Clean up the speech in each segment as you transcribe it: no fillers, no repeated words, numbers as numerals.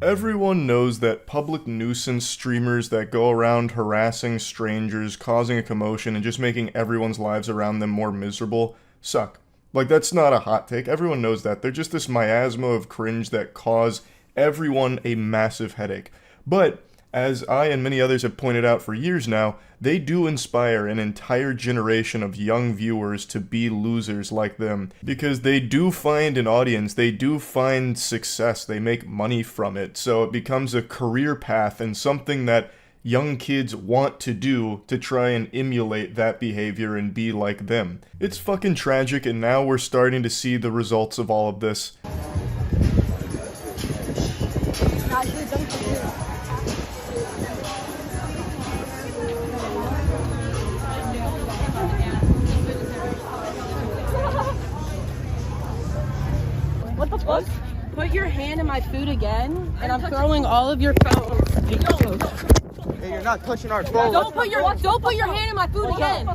Everyone knows that public nuisance streamers that go around harassing strangers, causing a commotion, and just making everyone's lives around them more miserable suck. Like, that's not a hot take. Everyone knows that. They're just this miasma of cringe that cause everyone a massive headache. But, as I and many others have pointed out for years now, they do inspire an entire generation of young viewers to be losers like them. Because they do find an audience, they do find success, they make money from it. So it becomes a career path and something that young kids want to do to try and emulate that behavior and be like them. It's fucking tragic, and now we're starting to see the results of all of this. What the fuck? Put your hand in my food again, and I'm throwing all of your phones. Hey, you're not touching our phone. Don't put your hand in my food again.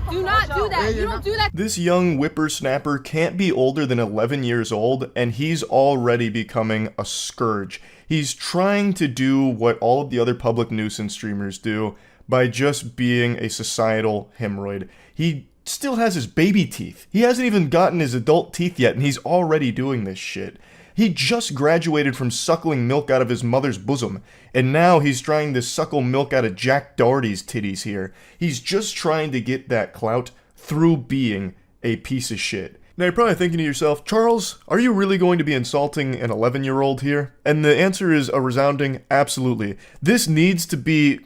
Do not do that. You don't do that. This young whippersnapper can't be older than 11 years old, and he's already becoming a scourge. He's trying to do what all of the other public nuisance streamers do by just being a societal hemorrhoid. He still has his baby teeth. He hasn't even gotten his adult teeth yet, and he's already doing this shit. He just graduated from suckling milk out of his mother's bosom, and now he's trying to suckle milk out of Jack Doherty's titties here. He's just trying to get that clout through being a piece of shit. Now you're probably thinking to yourself, Charles, are you really going to be insulting an 11-year-old here? And the answer is a resounding absolutely. This needs to be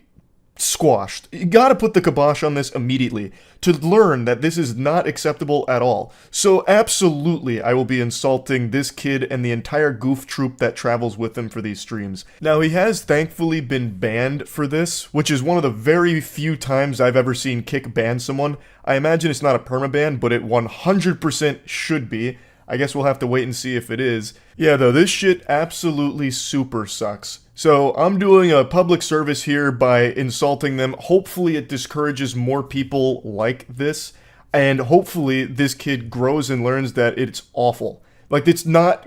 squashed. You gotta put the kibosh on this immediately to learn that this is not acceptable at all. So absolutely, I will be insulting this kid and the entire goof troop that travels with him for these streams. Now, he has thankfully been banned for this, which is one of the very few times I've ever seen Kick ban someone. I imagine it's not a permaban, but it 100% should be. I guess we'll have to wait and see if it is. Yeah, though, this shit absolutely super sucks. So I'm doing a public service here by insulting them. Hopefully it discourages more people like this, and hopefully this kid grows and learns that it's awful. It's not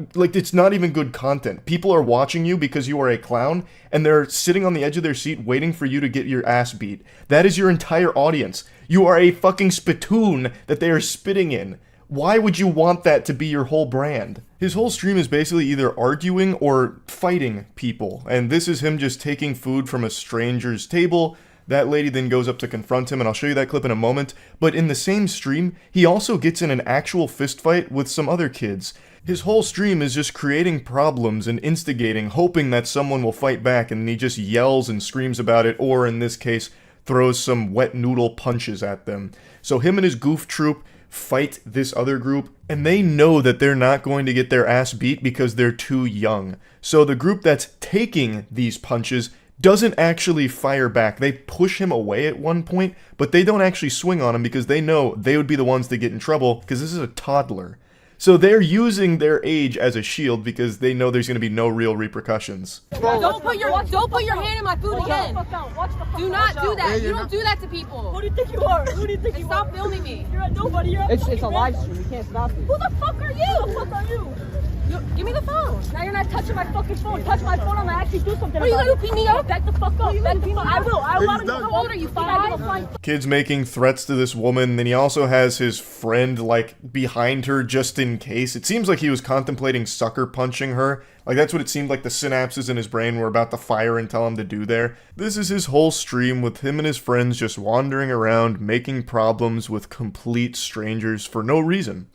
even good content. People are watching you because you are a clown, and they're sitting on the edge of their seat waiting for you to get your ass beat. That is your entire audience. You are a fucking spittoon that they are spitting in. Why would you want that to be your whole brand? His whole stream is basically either arguing or fighting people, and this is him just taking food from a stranger's table. That lady then goes up to confront him, and I'll show you that clip in a moment, but in the same stream, he also gets in an actual fistfight with some other kids. His whole stream is just creating problems and instigating, hoping that someone will fight back, and he just yells and screams about it, or in this case, throws some wet noodle punches at them. So him and his goof troop fight this other group, and they know that they're not going to get their ass beat because they're too young. So the group that's taking these punches doesn't actually fire back. They push him away at one point, but they don't actually swing on him because they know they would be the ones that get in trouble because this is a toddler. So they're using their age as a shield because they know there's going to be no real repercussions. Don't put your hand in my food again. Do not do that. You don't do that to people. Who do you think you are? Who do you think you are? Stop filming me. You're a nobody. You're a It's a live stream. You can't stop it. Who the fuck are you? Who the fuck are you? Give me the phone. Now you're not touching my fucking phone. Touch my phone, I'm gonna actually do something. Are you gonna beat me up? Back the fuck up. Back the fuck. I will. How old are you? 5? Kids making threats to this woman, then he also has his friend, behind her just in case. It seems like he was contemplating sucker punching her. That's what it seemed like the synapses in his brain were about to fire and tell him to do there. This is his whole stream with him and his friends just wandering around, making problems with complete strangers for no reason.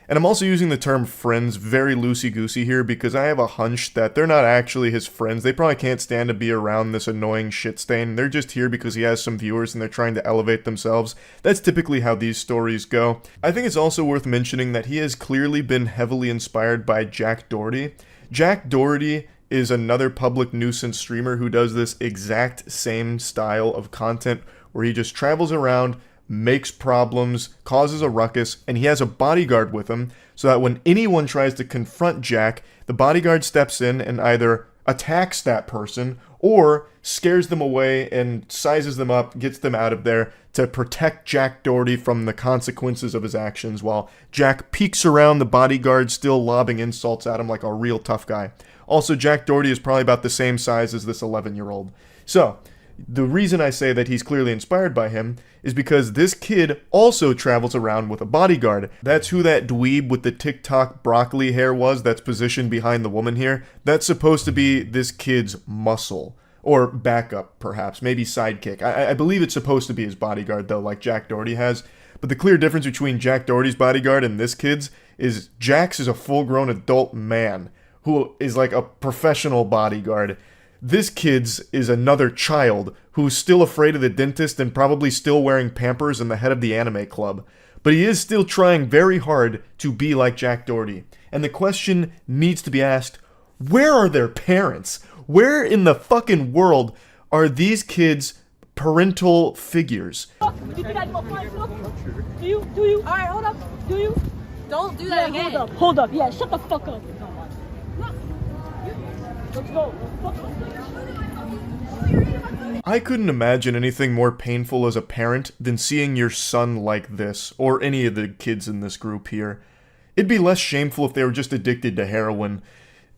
And I'm also using the term friends very loosey-goosey here because I have a hunch that they're not actually his friends. They probably can't stand to be around this annoying shit stain. They're just here because he has some viewers and they're trying to elevate themselves. That's typically how these stories go. I think it's also worth mentioning that he has clearly been heavily inspired by Jack Doherty. Jack Doherty is another public nuisance streamer who does this exact same style of content where he just travels around, makes problems, causes a ruckus, and he has a bodyguard with him so that when anyone tries to confront Jack, the bodyguard steps in and either attacks that person or scares them away and sizes them up, gets them out of there to protect Jack Doherty from the consequences of his actions while Jack peeks around the bodyguard still lobbing insults at him like a real tough guy. Also, Jack Doherty is probably about the same size as this 11-year-old. So, the reason I say that he's clearly inspired by him is because this kid also travels around with a bodyguard. That's who that dweeb with the TikTok broccoli hair was that's positioned behind the woman here. That's supposed to be this kid's muscle. Or backup, perhaps. Maybe sidekick. I believe it's supposed to be his bodyguard, though, like Jack Doherty has. But the clear difference between Jack Doherty's bodyguard and this kid's is Jack's is a full-grown adult man who is like a professional bodyguard. This kid's is another child who's still afraid of the dentist and probably still wearing Pampers and the head of the anime club. But he is still trying very hard to be like Jack Doherty. And the question needs to be asked, where are their parents? Where in the fucking world are these kids' parental figures? Do you think I'm a fine look? Do you? All right, hold up. Do you? Don't do that again. Hold up. Yeah, shut the fuck up. Let's go. I couldn't imagine anything more painful as a parent than seeing your son like this, or any of the kids in this group here. It'd be less shameful if they were just addicted to heroin.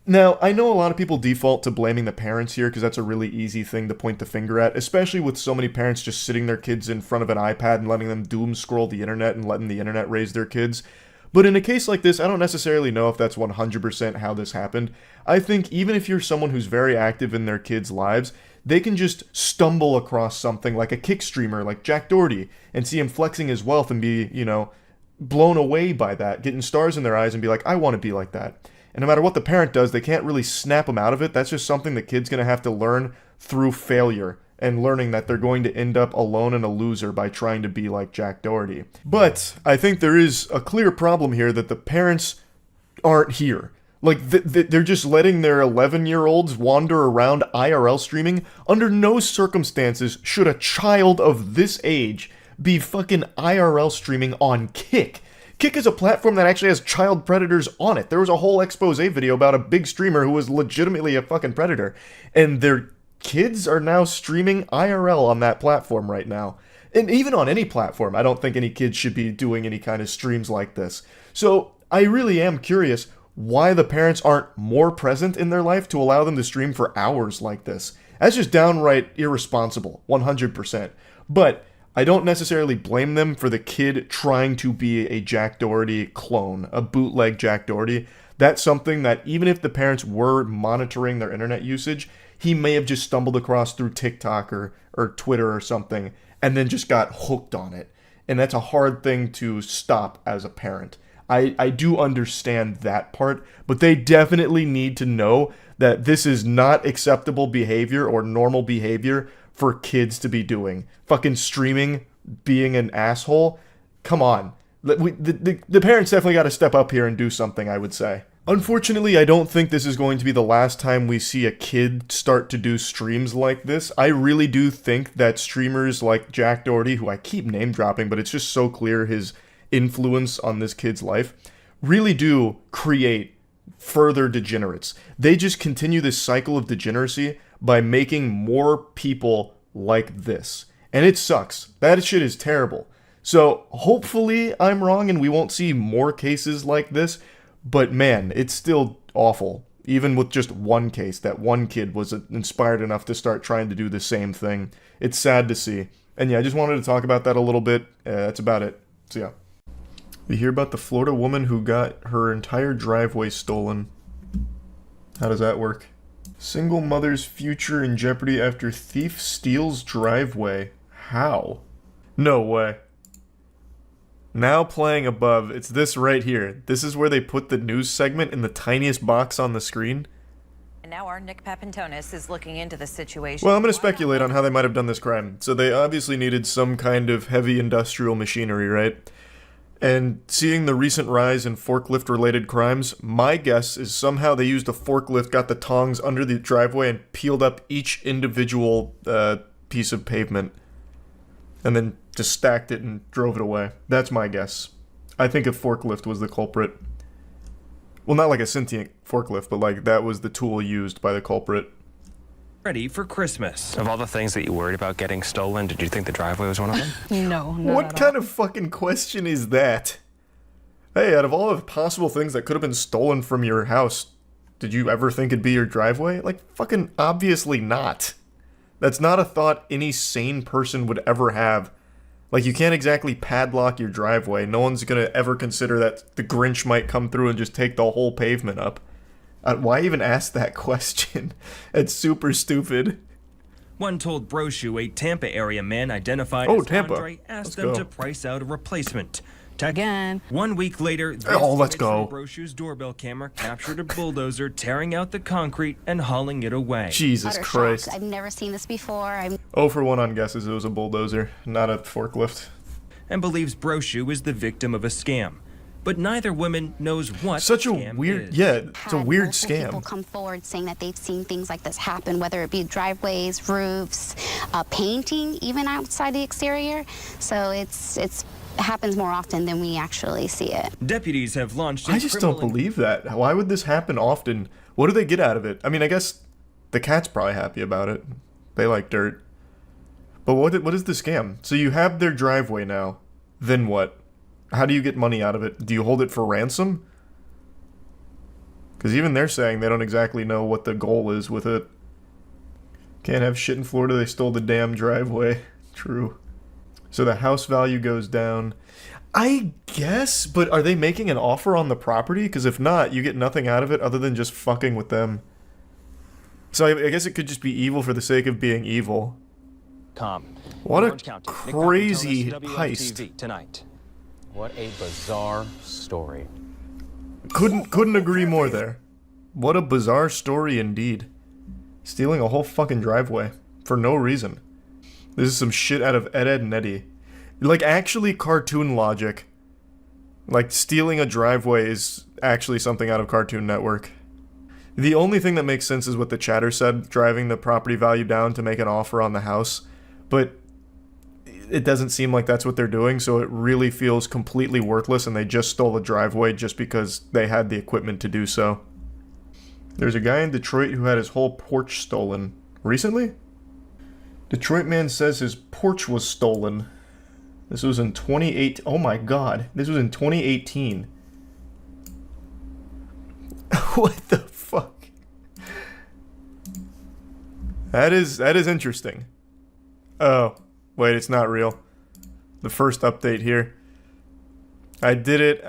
Now, I know a lot of people default to blaming the parents here because that's a really easy thing to point the finger at, especially with so many parents just sitting their kids in front of an iPad and letting them doom scroll the internet and letting the internet raise their kids. But in a case like this, I don't necessarily know if that's 100% how this happened. I think even if you're someone who's very active in their kids' lives, they can just stumble across something like a kick streamer like Jack Doherty and see him flexing his wealth and be, blown away by that, getting stars in their eyes and be like, I want to be like that. And no matter what the parent does, they can't really snap them out of it. That's just something the kid's going to have to learn through failure and learning that they're going to end up alone and a loser by trying to be like Jack Doherty. But I think there is a clear problem here that the parents aren't here. Like, they're just letting their 11-year-olds wander around IRL streaming. Under no circumstances should a child of this age be fucking IRL streaming on Kick. Kick is a platform that actually has child predators on it. There was a whole expose video about a big streamer who was legitimately a fucking predator. And their kids are now streaming IRL on that platform right now. And even on any platform, I don't think any kids should be doing any kind of streams like this. So I really am curious why the parents aren't more present in their life to allow them to stream for hours like this. That's just downright irresponsible, 100%. But I don't necessarily blame them for the kid trying to be a Jack Doherty clone, a bootleg Jack Doherty. That's something that even if the parents were monitoring their internet usage, he may have just stumbled across through TikTok or Twitter or something and then just got hooked on it. And that's a hard thing to stop as a parent. I do understand that part, but they definitely need to know that this is not acceptable behavior or normal behavior for kids to be doing. Fucking streaming, being an asshole. Come on. The parents definitely got to step up here and do something, I would say. Unfortunately, I don't think this is going to be the last time we see a kid start to do streams like this. I really do think that streamers like Jack Doherty, who I keep name dropping, but it's just so clear his influence on this kid's life, really do create further degenerates. They just continue this cycle of degeneracy by making more people like this. And it sucks. That shit is terrible. So hopefully I'm wrong and we won't see more cases like this. But man, it's still awful. Even with just one case, that one kid was inspired enough to start trying to do the same thing. It's sad to see. And yeah, I just wanted to talk about that a little bit. That's about it. So yeah. We hear about the Florida woman who got her entire driveway stolen. How does that work? Single mother's future in jeopardy after thief steals driveway. How? No way. Now playing above, it's this right here. This is where they put the news segment in the tiniest box on the screen. And now our Nick Papantonis is looking into the situation. Well, I'm going to speculate on how they might have done this crime. So they obviously needed some kind of heavy industrial machinery, right? And seeing the recent rise in forklift-related crimes, my guess is somehow they used a forklift, got the tongs under the driveway, and peeled up each individual piece of pavement. And then just stacked it and drove it away. That's my guess. I think a forklift was the culprit. Well, not like a sentient forklift, but like that was the tool used by the culprit. Ready for Christmas. Of all the things that you worried about getting stolen, did you think the driveway was one of them? No, What kind of fucking question is that? Hey, out of all the possible things that could have been stolen from your house, did you ever think it'd be your driveway? Like, fucking obviously not. That's not a thought any sane person would ever have. Like, you can't exactly padlock your driveway. No one's gonna ever consider that the Grinch might come through and just take the whole pavement up. Why even ask that question? It's super stupid. One told Brochu a Tampa area man identified Oh, as Tampa. Andre asked Let's them go. to price out a replacement. Again. 1 week later, this Oh, let's image go. from Brochu's doorbell camera captured a bulldozer tearing out the concrete and hauling it away. Jesus Utter Christ. shock. I've never seen this before. Oh for 1 on guesses it was a bulldozer, not a forklift. And believes Brochu is the victim of a scam. But neither woman knows what Such a scam weird, is. yeah, it's a Had weird multiple people scam. come forward saying that they've seen things like this happen, whether it be driveways, roofs, painting, even outside the exterior. So it's happens more often than we actually see it. Deputies have launched a I just don't criminal believe that. Why would this happen often? What do they get out of it? I mean, I guess the cat's probably happy about it. They like dirt. But what is the scam? So you have their driveway now. Then what? How do you get money out of it? Do you hold it for ransom? Because even they're saying they don't exactly know what the goal is with it. Can't have shit in Florida, they stole the damn driveway. True. So the house value goes down. I guess, but are they making an offer on the property? Because if not, you get nothing out of it other than just fucking with them. So I guess it could just be evil for the sake of being evil. What a Orange County. Nick crazy Papantonis, heist. WMTV tonight. What a bizarre story. Couldn't agree more there. What a bizarre story indeed. Stealing a whole fucking driveway for no reason. This is some shit out of Ed, Edd n Eddy. Like, actually cartoon logic. Like, stealing a driveway is actually something out of Cartoon Network. The only thing that makes sense is what the chatter said, driving the property value down to make an offer on the house. But it doesn't seem like that's what they're doing, so it really feels completely worthless, and they just stole the driveway just because they had the equipment to do so. There's a guy in Detroit who had his whole porch stolen. Recently? Detroit man says his porch was stolen. This was in 2018. Oh my god. This was in 2018. What the fuck? That is interesting. Oh, wait, it's not real. The first update here. I did it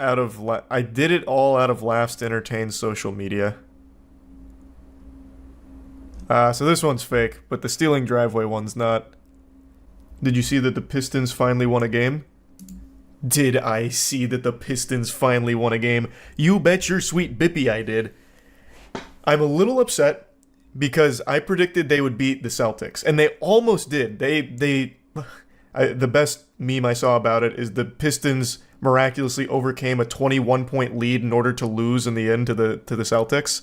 all out of laughs to entertain social media. So this one's fake, but the stealing driveway one's not. Did you see that the Pistons finally won a game? Did I see that the Pistons finally won a game? You bet your sweet bippy I did. I'm a little upset because I predicted they would beat the Celtics, and they almost did. The best meme I saw about it is the Pistons miraculously overcame a 21-point lead in order to lose in the end to the Celtics.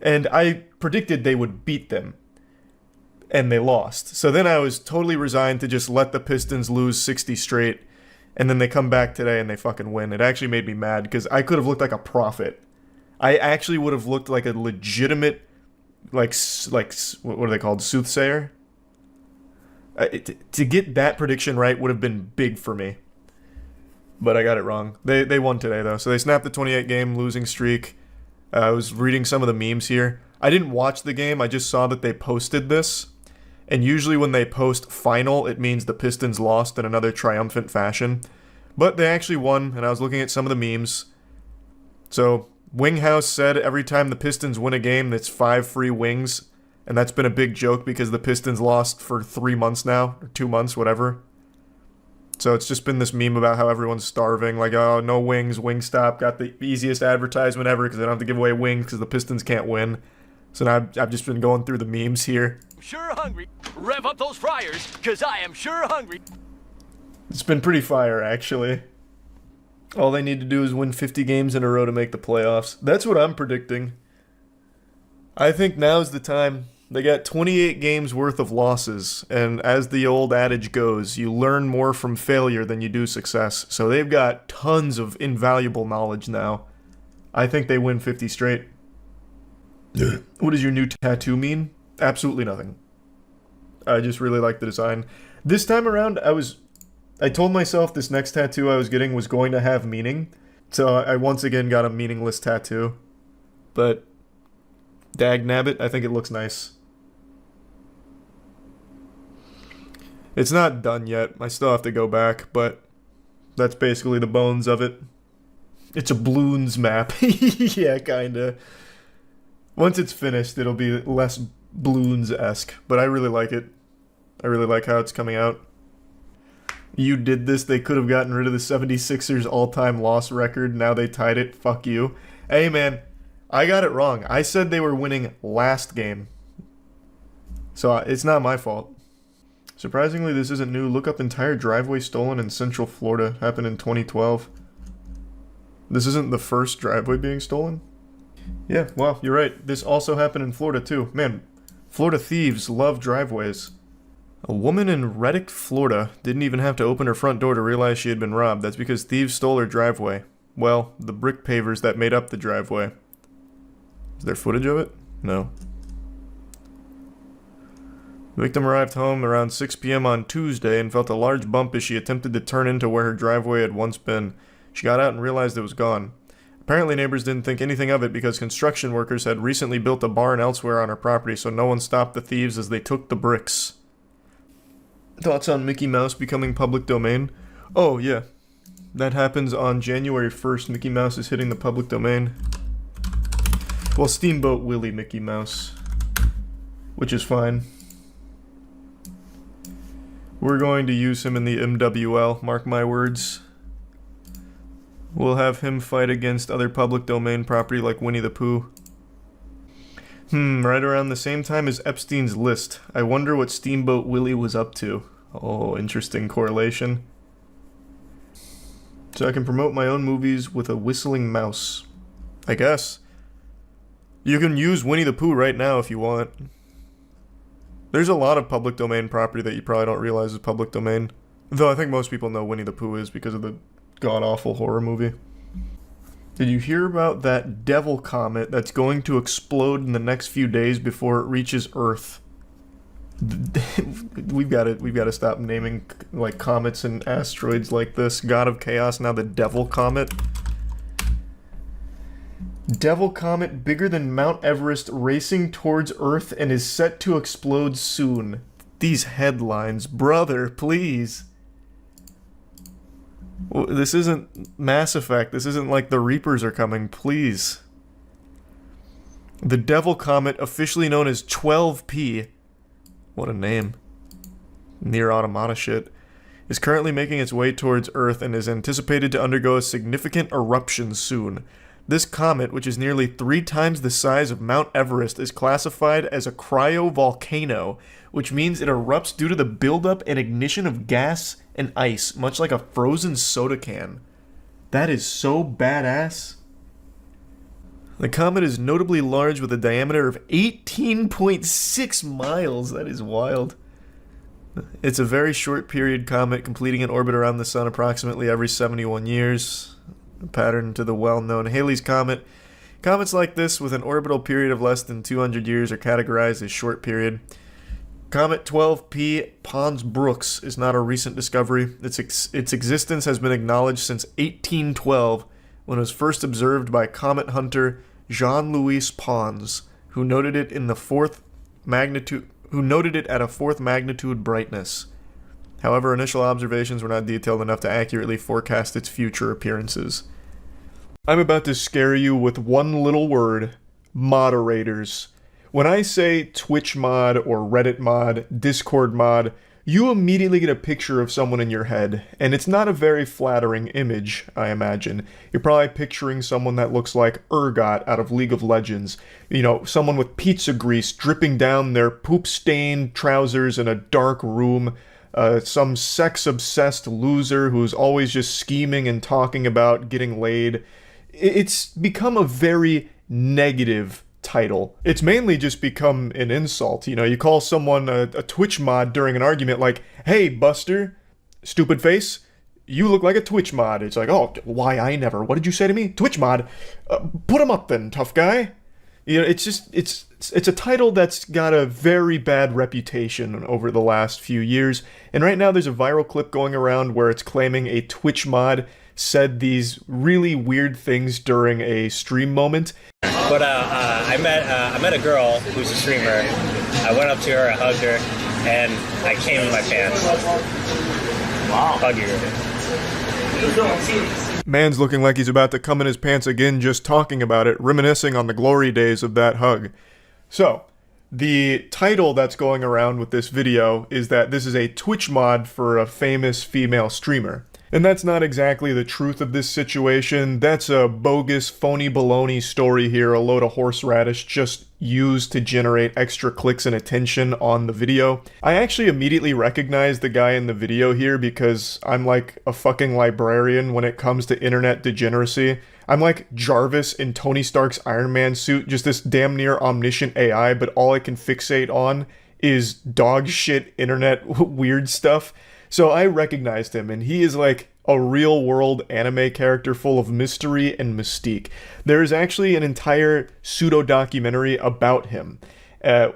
And I predicted they would beat them. And they lost. So then I was totally resigned to just let the Pistons lose 60 straight. And then they come back today and they fucking win. It actually made me mad because I could have looked like a prophet. I actually would have looked like a legitimate, like what are they called? Soothsayer? To get that prediction right would have been big for me. But I got it wrong. They won today though. So they snapped the 28-game losing streak. I was reading some of the memes here. I didn't watch the game, I just saw that they posted this. And usually when they post final, it means the Pistons lost in another triumphant fashion. But they actually won, and I was looking at some of the memes. So, Winghouse said every time the Pistons win a game, it's 5 free wings. And that's been a big joke because the Pistons lost for 3 months now, or 2 months, whatever. So it's just been this meme about how everyone's starving, like, oh, no wings, Wingstop got the easiest advertisement ever because they don't have to give away wings because the Pistons can't win. So now I've just been going through the memes here. Sure hungry. Rev up those fryers, because I am sure hungry. It's been pretty fire, actually. All they need to do is win 50 games in a row to make the playoffs. That's what I'm predicting. I think now's the time. They got 28 games worth of losses, and as the old adage goes, you learn more from failure than you do success. So they've got tons of invaluable knowledge now. I think they win 50 straight. What does your new tattoo mean? Absolutely nothing. I just really like the design. This time around, I told myself this next tattoo I was getting was going to have meaning. So I once again got a meaningless tattoo. But Dagnabbit, I think it looks nice. It's not done yet. I still have to go back, but that's basically the bones of it. It's a balloons map. Yeah, kinda. Once it's finished, it'll be less balloons-esque, but I really like it. I really like how it's coming out. You did this, they could have gotten rid of the 76ers all-time loss record, now they tied it, fuck you. Hey man, I got it wrong. I said they were winning last game. So it's not my fault. Surprisingly, this isn't new. Look up entire driveway stolen in Central Florida. Happened in 2012. This isn't the first driveway being stolen? Yeah, well, you're right. This also happened in Florida too. Man, Florida thieves love driveways. A woman in Reddick, Florida didn't even have to open her front door to realize she had been robbed. That's because thieves stole her driveway. Well, the brick pavers that made up the driveway. Is there footage of it? No. The victim arrived home around 6 p.m. on Tuesday and felt a large bump as she attempted to turn into where her driveway had once been. She got out and realized it was gone. Apparently neighbors didn't think anything of it because construction workers had recently built a barn elsewhere on her property, so no one stopped the thieves as they took the bricks. Thoughts on Mickey Mouse becoming public domain? Oh, yeah. That happens on January 1st. Mickey Mouse is hitting the public domain. Well, Steamboat Willie Mickey Mouse. Which is fine. We're going to use him in the MWL, mark my words. We'll have him fight against other public domain property like Winnie the Pooh. Right around the same time as Epstein's List. I wonder what Steamboat Willie was up to. Oh, interesting correlation. So I can promote my own movies with a whistling mouse. I guess. You can use Winnie the Pooh right now if you want. There's a lot of public domain property that you probably don't realize is public domain. Though I think most people know Winnie the Pooh is because of the god-awful horror movie. Did you hear about that devil comet that's going to explode in the next few days before it reaches Earth? We've got to stop naming like comets and asteroids like this. God of Chaos, now the devil comet. Devil comet bigger than Mount Everest racing towards Earth and is set to explode soon. These headlines, brother, please. This isn't Mass Effect. This isn't like the Reapers are coming, please. The Devil Comet, officially known as 12P, what a name, Near Automata shit, is currently making its way towards Earth and is anticipated to undergo a significant eruption soon. This comet, which is nearly 3 times the size of Mount Everest, is classified as a cryovolcano, which means it erupts due to the buildup and ignition of gas and ice, much like a frozen soda can. That is so badass. The comet is notably large with a diameter of 18.6 miles. That is wild. It's a very short period comet, completing an orbit around the sun approximately every 71 years. A pattern to the well-known Halley's Comet. Comets like this with an orbital period of less than 200 years are categorized as short period. Comet 12P Pons-Brooks is not a recent discovery. Its existence has been acknowledged since 1812, when it was first observed by comet hunter Jean-Louis Pons, who noted it at a 4th magnitude brightness. However, initial observations were not detailed enough to accurately forecast its future appearances. I'm about to scare you with one little word: moderators. When I say Twitch mod or Reddit mod, Discord mod, you immediately get a picture of someone in your head, and it's not a very flattering image, I imagine. You're probably picturing someone that looks like Urgot out of League of Legends. You know, someone with pizza grease dripping down their poop-stained trousers in a dark room. Some sex-obsessed loser who's always just scheming and talking about getting laid. It's become a very negative title. It's mainly just become an insult. You know, you call someone a Twitch mod during an argument like, "Hey, Buster, stupid face, you look like a Twitch mod." It's like, "Oh, why I never? What did you say to me? Twitch mod? Put him up then, tough guy." You know, it's a title that's got a very bad reputation over the last few years, and right now there's a viral clip going around where it's claiming a Twitch mod said these really weird things during a stream moment. But I met a girl who's a streamer. I went up to her, I hugged her, and I came in my pants. Wow. Hugging her. Man's looking like he's about to come in his pants again just talking about it, reminiscing on the glory days of that hug. So, the title that's going around with this video is that this is a Twitch mod for a famous female streamer. And that's not exactly the truth of this situation. That's a bogus, phony baloney story here, a load of horseradish just used to generate extra clicks and attention on the video. I actually immediately recognized the guy in the video here because I'm like a fucking librarian when it comes to internet degeneracy. I'm like Jarvis in Tony Stark's Iron Man suit, just this damn near omniscient AI, but all I can fixate on is dog shit internet weird stuff. So I recognized him, and he is like a real-world anime character full of mystery and mystique. There is actually an entire pseudo-documentary about him,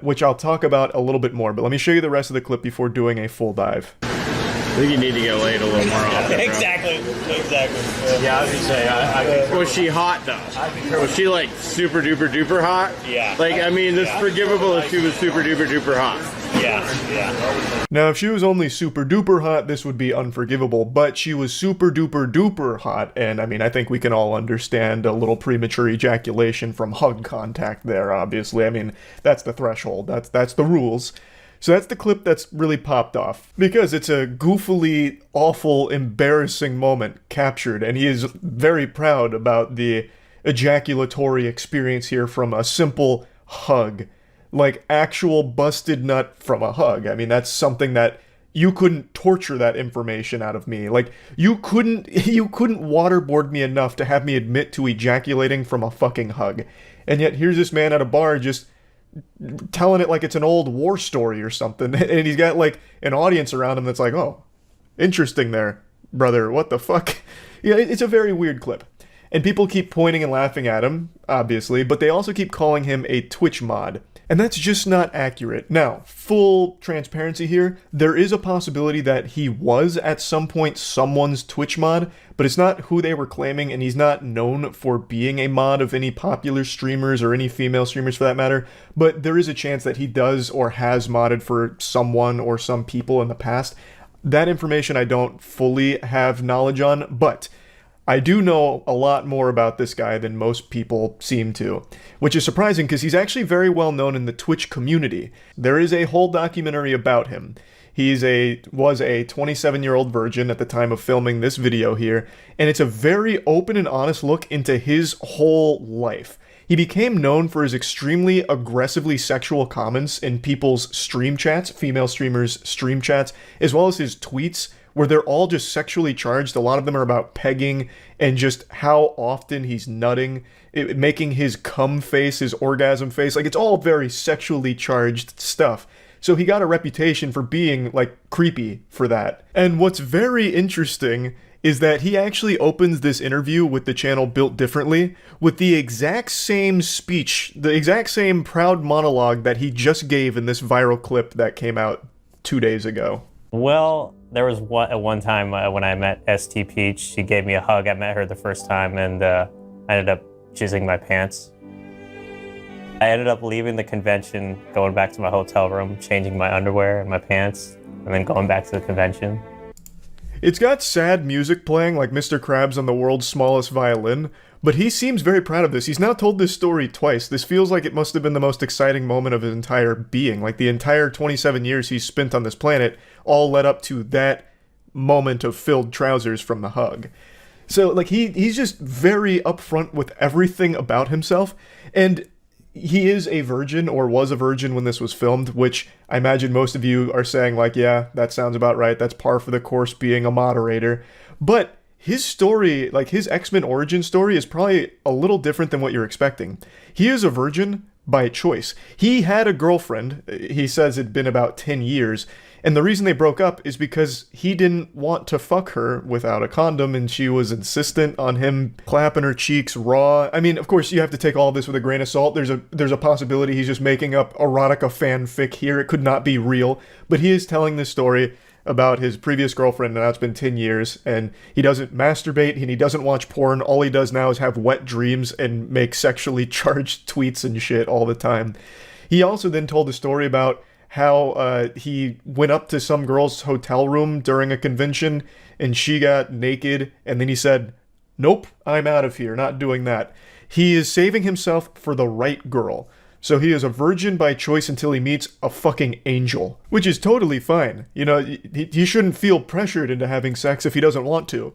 which I'll talk about a little bit more, but let me show you the rest of the clip before doing a full dive. I think you need to get laid a little more often, bro. Exactly. Yeah, I was gonna say, was she hot though? Was she like super duper duper hot? Yeah. Like, I mean, it's forgivable if she was super duper duper hot. Yeah. Now, if she was only super duper hot, this would be unforgivable, but she was super duper duper hot, and I mean, I think we can all understand a little premature ejaculation from hug contact there, obviously. I mean, that's the threshold, that's the rules. So that's the clip that's really popped off, because it's a goofily, awful, embarrassing moment captured, and he is very proud about the ejaculatory experience here from a simple hug. Like, actual busted nut from a hug. I mean, that's something that you couldn't torture that information out of me. Like, you couldn't waterboard me enough to have me admit to ejaculating from a fucking hug. And yet, here's this man at a bar just telling it like it's an old war story or something, and he's got like an audience around him that's like, oh, interesting there, brother, what the fuck? Yeah, it's a very weird clip. And people keep pointing and laughing at him, obviously, but they also keep calling him a Twitch mod. And that's just not accurate. Now, full transparency here, there is a possibility that he was at some point someone's Twitch mod, but it's not who they were claiming, and he's not known for being a mod of any popular streamers or any female streamers for that matter, but there is a chance that he does or has modded for someone or some people in the past. That information I don't fully have knowledge on, but I do know a lot more about this guy than most people seem to, which is surprising because he's actually very well known in the Twitch community. There is a whole documentary about him. He was a 27-year-old virgin at the time of filming this video here, and it's a very open and honest look into his whole life. He became known for his extremely aggressively sexual comments in people's stream chats, female streamers' stream chats, as well as his tweets, where they're all just sexually charged. A lot of them are about pegging and just how often he's nutting, making his cum face, his orgasm face. Like, it's all very sexually charged stuff. So he got a reputation for being, like, creepy for that. And what's very interesting is that he actually opens this interview with the channel Built Differently with the exact same speech, the exact same proud monologue that he just gave in this viral clip that came out 2 days ago. Well, there was one time when I met ST Peach. She gave me a hug. I met her the first time, and I ended up jizzing my pants. I ended up leaving the convention, going back to my hotel room, changing my underwear and my pants, and then going back to the convention. It's got sad music playing like Mr. Krabs on the world's smallest violin, but he seems very proud of this. He's now told this story twice. This feels like it must have been the most exciting moment of his entire being. Like, the entire 27 years he's spent on this planet all led up to that moment of filled trousers from the hug. So, like, he's just very upfront with everything about himself, and he is a virgin, or was a virgin when this was filmed, which I imagine most of you are saying, like, yeah, that sounds about right. That's par for the course being a moderator. But his story, like his X-Men origin story, is probably a little different than what you're expecting. He is a virgin by choice. He had a girlfriend, he says it'd been about 10 years, and the reason they broke up is because he didn't want to fuck her without a condom, and she was insistent on him clapping her cheeks raw. I mean, of course, you have to take all this with a grain of salt. There's a possibility he's just making up erotica fanfic here. It could not be real, but he is telling this story about his previous girlfriend, and now it's been 10 years, and he doesn't masturbate, and he doesn't watch porn. All he does now is have wet dreams and make sexually charged tweets and shit all the time. He also then told a story about how he went up to some girl's hotel room during a convention, and she got naked, and then he said, "Nope, I'm out of here, not doing that." He is saving himself for the right girl. So he is a virgin by choice until he meets a fucking angel, which is totally fine. You know, he shouldn't feel pressured into having sex if he doesn't want to.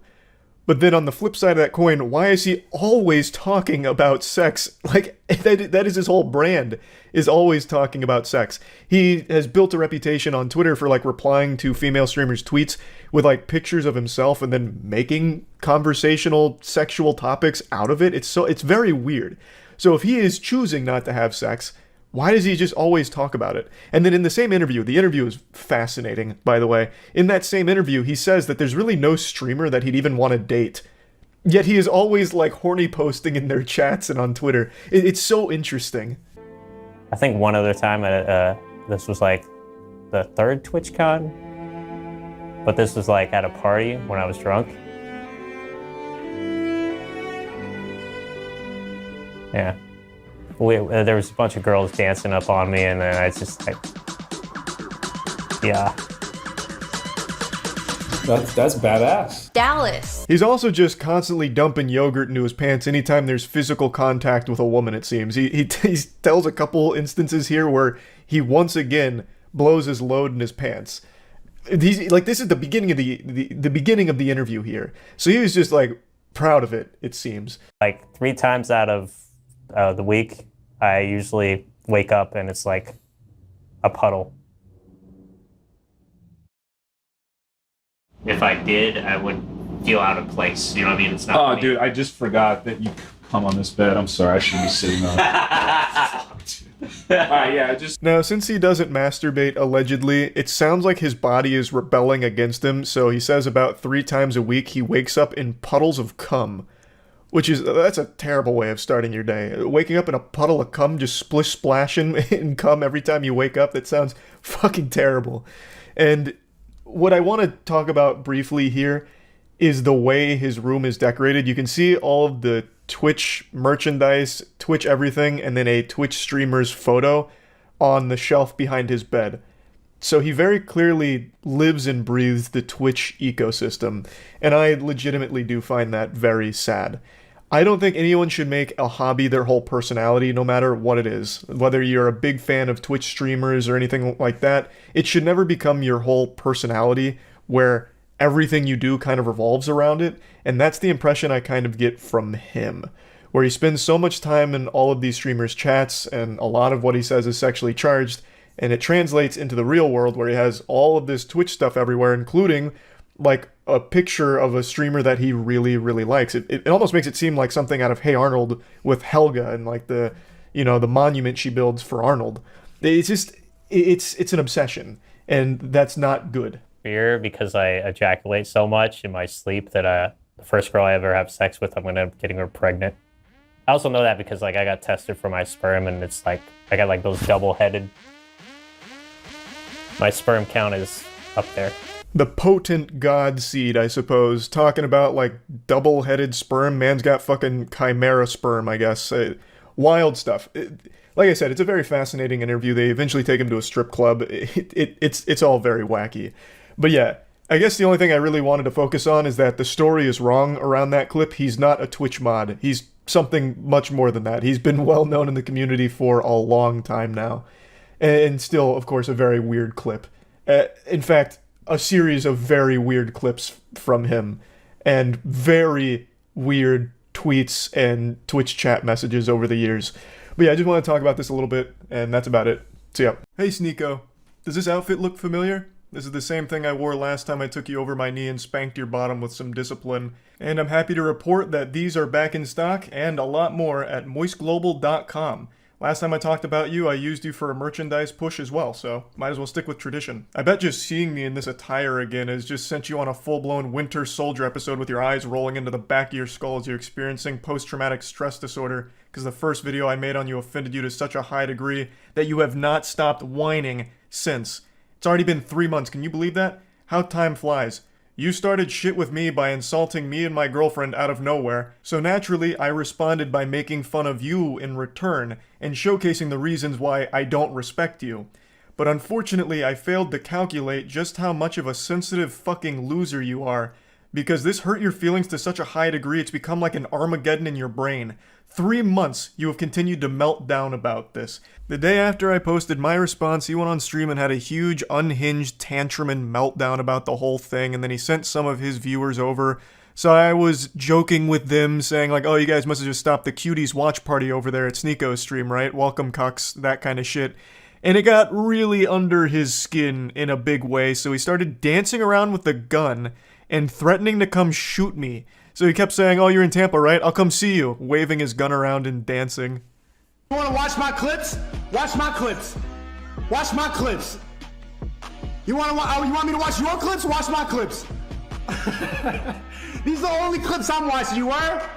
But then on the flip side of that coin, why is he always talking about sex? Like, that is his whole brand, is always talking about sex. He has built a reputation on Twitter for, like, replying to female streamers' tweets with, like, pictures of himself and then making conversational sexual topics out of it. It's very weird. So if he is choosing not to have sex, why does he just always talk about it? And then in the same interview, the interview is fascinating, by the way. In that same interview, he says that there's really no streamer that he'd even want to date. Yet he is always, like, horny posting in their chats and on Twitter. It's so interesting. I think one other time, this was like the third TwitchCon, but this was like at a party when I was drunk. Yeah. There was a bunch of girls dancing up on me, and then I just, like, yeah. That's badass. Dallas. He's also just constantly dumping yogurt into his pants anytime there's physical contact with a woman, it seems. He tells a couple instances here where he once again blows his load in his pants. This is the beginning of the beginning of the interview here. So he was just, like, proud of it, it seems. Like 3 times out of the week, I usually wake up and it's like a puddle. If I did, I would feel out of place. You know what I mean? It's not. Oh, dude, I just forgot that you come on this bed. I'm sorry, I shouldn't be sitting on it. Now, since he doesn't masturbate, allegedly, it sounds like his body is rebelling against him, so he says about 3 times a week he wakes up in puddles of cum. That's a terrible way of starting your day. Waking up in a puddle of cum, just splashing in cum every time you wake up, that sounds fucking terrible. And what I want to talk about briefly here is the way his room is decorated. You can see all of the Twitch merchandise, Twitch everything, and then a Twitch streamer's photo on the shelf behind his bed. So he very clearly lives and breathes the Twitch ecosystem, and I legitimately do find that very sad. I don't think anyone should make a hobby their whole personality, no matter what it is. Whether you're a big fan of Twitch streamers or anything like that, it should never become your whole personality where everything you do kind of revolves around it, and that's the impression I kind of get from him, where he spends so much time in all of these streamers' chats, and a lot of what he says is sexually charged, and it translates into the real world where he has all of this Twitch stuff everywhere, including, like, a picture of a streamer that he really, really likes. It almost makes it seem like something out of Hey Arnold with Helga and, like, the monument she builds for Arnold. It's just, it's an obsession, and that's not good. Fear because I ejaculate so much in my sleep that the first girl I ever have sex with, I'm gonna end up getting her pregnant. I also know that because, like, I got tested for my sperm, and it's like I got, like, those double-headed. My sperm count is up there. The potent god seed, I suppose, talking about, like, double-headed sperm. Man's got fucking chimera sperm, I guess. Wild stuff. Like I said, it's a very fascinating interview. They eventually take him to a strip club. It's all very wacky. But yeah, I guess the only thing I really wanted to focus on is that the story is wrong around that clip. He's not a Twitch mod. He's something much more than that. He's been well known in the community for a long time now. And still, of course, a very weird clip. In fact, a series of very weird clips from him, and very weird tweets and Twitch chat messages over the years. But yeah, I just want to talk about this a little bit, and that's about it. So yeah. Hey Sneeko, does this outfit look familiar? This is the same thing I wore last time I took you over my knee and spanked your bottom with some discipline. And I'm happy to report that these are back in stock, and a lot more, at moistglobal.com. Last time I talked about you, I used you for a merchandise push as well, so might as well stick with tradition. I bet just seeing me in this attire again has just sent you on a full-blown Winter Soldier episode with your eyes rolling into the back of your skull as you're experiencing post-traumatic stress disorder, because the first video I made on you offended you to such a high degree that you have not stopped whining since. It's already been 3 months, can you believe that? How time flies. You started shit with me by insulting me and my girlfriend out of nowhere, so naturally I responded by making fun of you in return, and showcasing the reasons why I don't respect you. But unfortunately I failed to calculate just how much of a sensitive fucking loser you are, because this hurt your feelings to such a high degree it's become like an Armageddon in your brain. 3 months you have continued to melt down about this. The day after I posted my response, he went on stream and had a huge unhinged tantrum and meltdown about the whole thing, and then he sent some of his viewers over. So I was joking with them, saying like, oh, you guys must have just stopped the cuties watch party over there at Sneako's stream, right? Welcome, cucks, that kind of shit. And it got really under his skin in a big way, so he started dancing around with the gun and threatening to come shoot me. So he kept saying, oh, you're in Tampa, right? I'll come see you, waving his gun around and dancing. You wanna watch my clips? Watch my clips. Watch my clips. You want me to watch your clips? Watch my clips. These are the only clips I'm watching, you were?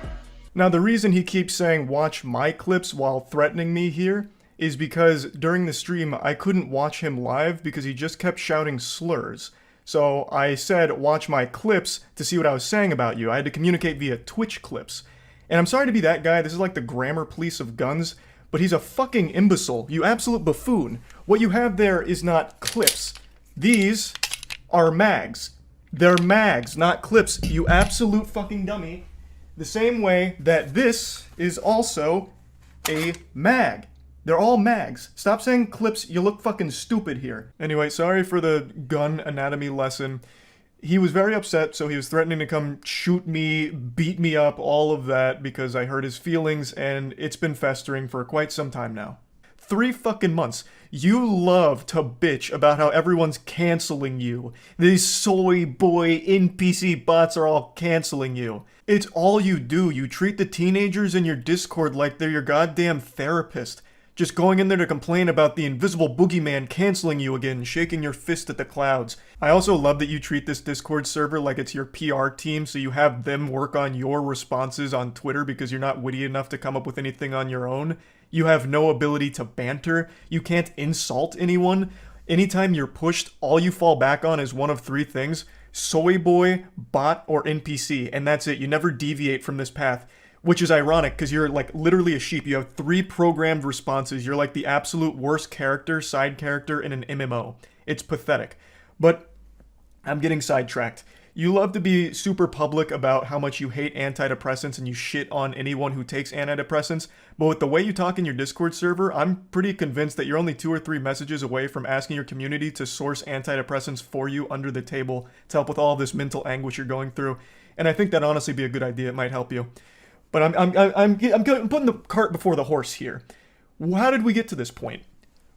Now the reason he keeps saying watch my clips while threatening me here is because during the stream I couldn't watch him live because he just kept shouting slurs. So I said, watch my clips to see what I was saying about you. I had to communicate via Twitch clips. And I'm sorry to be that guy, this is like the grammar police of guns, but he's a fucking imbecile, you absolute buffoon. What you have there is not clips. These are mags. They're mags, not clips, you absolute fucking dummy. The same way that this is also a mag. They're all mags. Stop saying clips, you look fucking stupid here. Anyway, sorry for the gun anatomy lesson. He was very upset, so he was threatening to come shoot me, beat me up, all of that, because I hurt his feelings, and it's been festering for quite some time now. 3 fucking months. You love to bitch about how everyone's canceling you. These soy boy NPC bots are all canceling you. It's all you do. You treat the teenagers in your Discord like they're your goddamn therapist. Just going in there to complain about the invisible boogeyman canceling you again, shaking your fist at the clouds. I also love that you treat this Discord server like it's your PR team, so you have them work on your responses on Twitter because you're not witty enough to come up with anything on your own. You have no ability to banter. You can't insult anyone. Anytime you're pushed, all you fall back on is one of 3 things: soy boy, bot, or NPC, and that's it. You never deviate from this path. Which is ironic, because you're like literally a sheep. You have 3 programmed responses. You're like the absolute worst character, side character in an MMO. It's pathetic. But I'm getting sidetracked. You love to be super public about how much you hate antidepressants and you shit on anyone who takes antidepressants, but with the way you talk in your Discord server, I'm pretty convinced that you're only 2 or 3 messages away from asking your community to source antidepressants for you under the table to help with all this mental anguish you're going through. And I think that'd honestly be a good idea. It might help you. But I'm putting the cart before the horse here. How did we get to this point?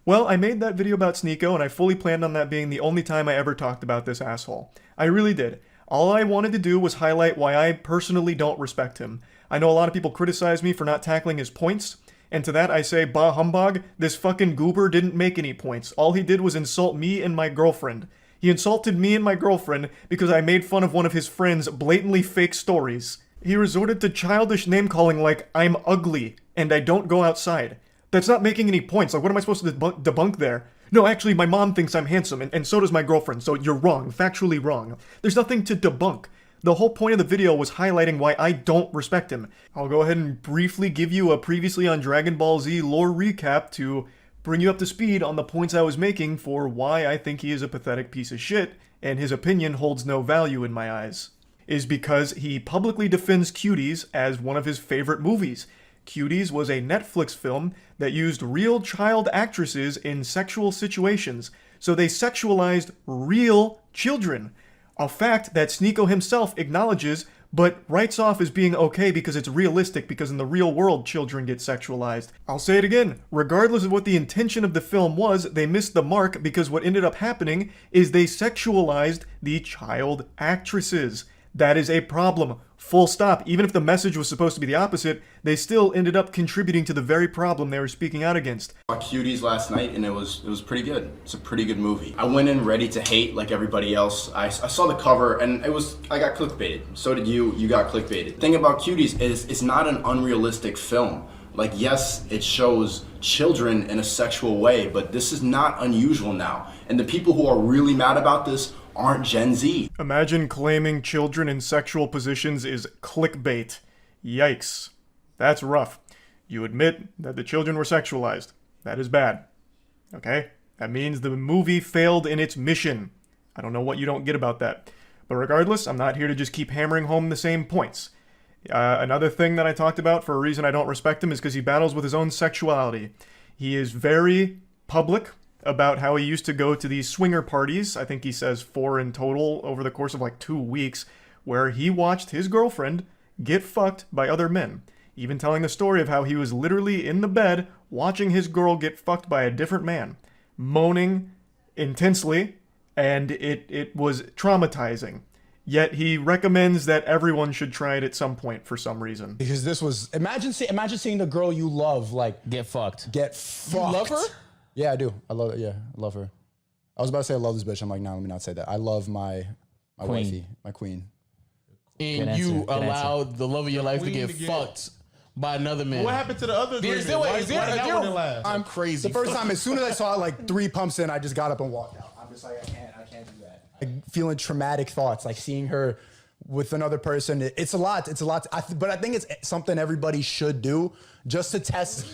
Well, I made that video about Sneako, and I fully planned on that being the only time I ever talked about this asshole. I really did. All I wanted to do was highlight why I personally don't respect him. I know a lot of people criticize me for not tackling his points, and to that I say, bah humbug, this fucking goober didn't make any points. All he did was insult me and my girlfriend. He insulted me and my girlfriend because I made fun of one of his friend's blatantly fake stories. He resorted to childish name-calling like, I'm ugly, and I don't go outside. That's not making any points. Like, what am I supposed to debunk there? No, actually, my mom thinks I'm handsome, and so does my girlfriend, so you're wrong, factually wrong. There's nothing to debunk. The whole point of the video was highlighting why I don't respect him. I'll go ahead and briefly give you a previously on Dragon Ball Z lore recap to bring you up to speed on the points I was making for why I think he is a pathetic piece of shit, and his opinion holds no value in my eyes. Is because he publicly defends Cuties as one of his favorite movies. Cuties was a Netflix film that used real child actresses in sexual situations, so they sexualized real children. A fact that Sneako himself acknowledges, but writes off as being okay because it's realistic, because in the real world children get sexualized. I'll say it again, regardless of what the intention of the film was, they missed the mark because what ended up happening is they sexualized the child actresses. That is a problem. Full stop. Even if the message was supposed to be the opposite, they still ended up contributing to the very problem they were speaking out against. I saw Cuties last night and it was pretty good. It's a pretty good movie. I went in ready to hate like everybody else. I saw the cover and I got clickbaited. So did you. You got clickbaited. The thing about Cuties is it's not an unrealistic film. Like, yes, it shows children in a sexual way, but this is not unusual now. And the people who are really mad about this aren't Gen Z. Imagine claiming children in sexual positions is clickbait. Yikes. That's rough. You admit that the children were sexualized. That is bad. Okay? That means the movie failed in its mission. I don't know what you don't get about that. But regardless, I'm not here to just keep hammering home the same points. Another thing that I talked about for a reason I don't respect him is because he battles with his own sexuality. He is very public about how he used to go to these swinger parties, I think he says 4 in total over the course of like 2 weeks, where he watched his girlfriend get fucked by other men. Even telling the story of how he was literally in the bed watching his girl get fucked by a different man, moaning intensely, and it was traumatizing. Yet he recommends that everyone should try it at some point for some reason. Because this was, imagine seeing the girl you love, like, Get fucked. get fucked. You love her? Yeah, I do. I love it. Yeah, I love her. I was about to say I love this bitch. I'm like, no, let me not say that. I love my Queen. wifey, my queen. And Good you answer, good allowed the love of your life to get fucked by another man. What happened to the other three? Is men? there, Why is there, did that one didn't last? I'm crazy. The first time, as soon as I saw it, like 3 pumps in, I just got up and walked out. I'm just like, I can't do that. Like, feeling traumatic thoughts, like seeing her with another person. It's a lot. It's a lot. But I think it's something everybody should do just to test.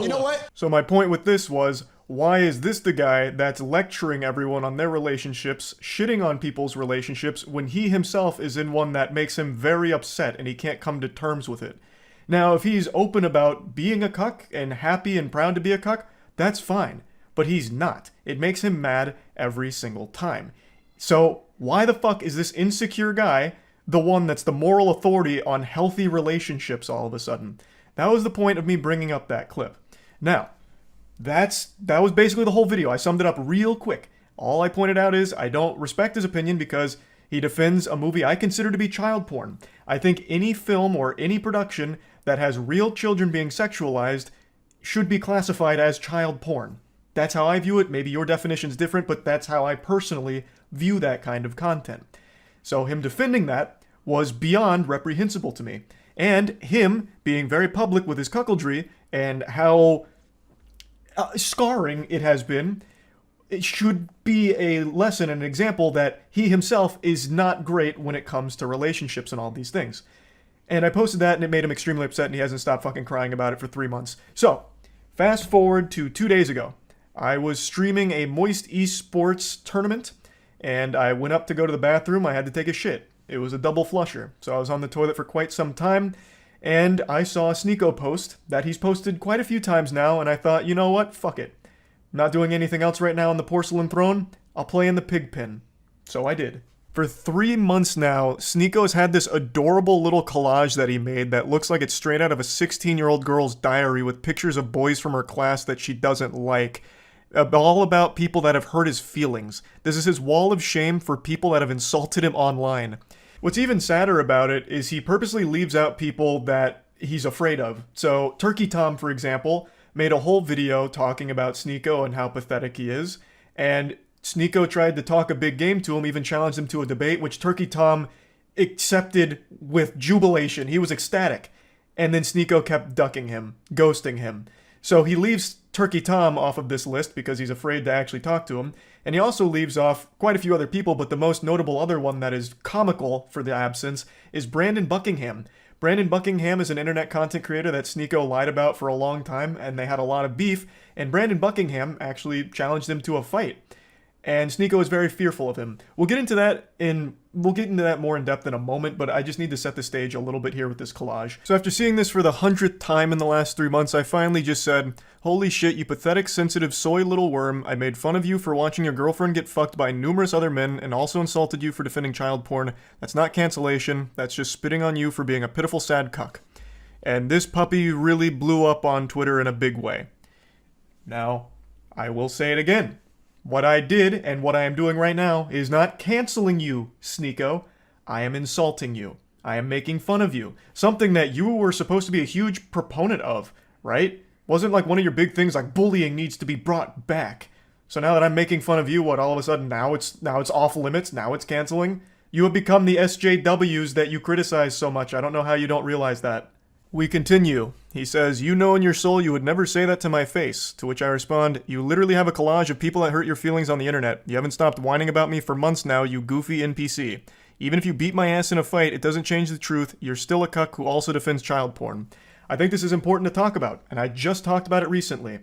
You know what? So my point with this was, why is this the guy that's lecturing everyone on their relationships, shitting on people's relationships, when he himself is in one that makes him very upset and he can't come to terms with it? Now, if he's open about being a cuck and happy and proud to be a cuck, that's fine. But he's not. It makes him mad every single time. So why the fuck is this insecure guy the one that's the moral authority on healthy relationships all of a sudden? That was the point of me bringing up that clip. Now, that was basically the whole video. I summed it up real quick. All I pointed out is I don't respect his opinion because he defends a movie I consider to be child porn. I think any film or any production that has real children being sexualized should be classified as child porn. That's how I view it. Maybe your definition's different, but that's how I personally view that kind of content. So him defending that was beyond reprehensible to me. And him being very public with his cuckoldry and how scarring it has been, it should be a lesson and an example that he himself is not great when it comes to relationships and all these things. And I posted that and it made him extremely upset and he hasn't stopped fucking crying about it for 3 months. So, fast forward to 2 days ago. I was streaming a Moist Esports tournament and I went up to go to the bathroom. I had to take a shit. It was a double flusher. So I was on the toilet for quite some time. And I saw a Sneeko post that he's posted quite a few times now, and I thought, you know what? Fuck it. I'm not doing anything else right now on the porcelain throne. I'll play in the pig pen. So I did. For 3 months now, Sneeko's had this adorable little collage that he made that looks like it's straight out of a 16-year-old girl's diary with pictures of boys from her class that she doesn't like. All about people that have hurt his feelings. This is his wall of shame for people that have insulted him online. What's even sadder about it is he purposely leaves out people that he's afraid of. So Turkey Tom, for example, made a whole video talking about Sneeko and how pathetic he is. And Sneeko tried to talk a big game to him, even challenged him to a debate, which Turkey Tom accepted with jubilation. He was ecstatic. And then Sneeko kept ducking him, ghosting him. So he leaves Turkey Tom off of this list because he's afraid to actually talk to him. And he also leaves off quite a few other people, but the most notable other one that is comical for the absence is Brandon Buckingham. Brandon Buckingham is an internet content creator that Sneeko lied about for a long time, and they had a lot of beef, and Brandon Buckingham actually challenged him to a fight. And Sneeko is very fearful of him. We'll get into that more in depth in a moment, but I just need to set the stage a little bit here with this collage. So after seeing this for the 100th time in the last 3 months, I finally just said, holy shit, you pathetic, sensitive, soy little worm. I made fun of you for watching your girlfriend get fucked by numerous other men and also insulted you for defending child porn. That's not cancellation. That's just spitting on you for being a pitiful, sad cuck. And this puppy really blew up on Twitter in a big way. Now, I will say it again. What I did, and what I am doing right now, is not canceling you, Sneeko. I am insulting you. I am making fun of you. Something that you were supposed to be a huge proponent of, right? Wasn't like one of your big things like bullying needs to be brought back. So now that I'm making fun of you, what, all of a sudden now it's off limits, now it's canceling? You have become the SJWs that you criticize so much. I don't know how you don't realize that. We continue. He says, "You know in your soul you would never say that to my face." To which I respond, "You literally have a collage of people that hurt your feelings on the internet. You haven't stopped whining about me for months now, you goofy NPC. Even if you beat my ass in a fight, it doesn't change the truth. You're still a cuck who also defends child porn." I think this is important to talk about, and I just talked about it recently.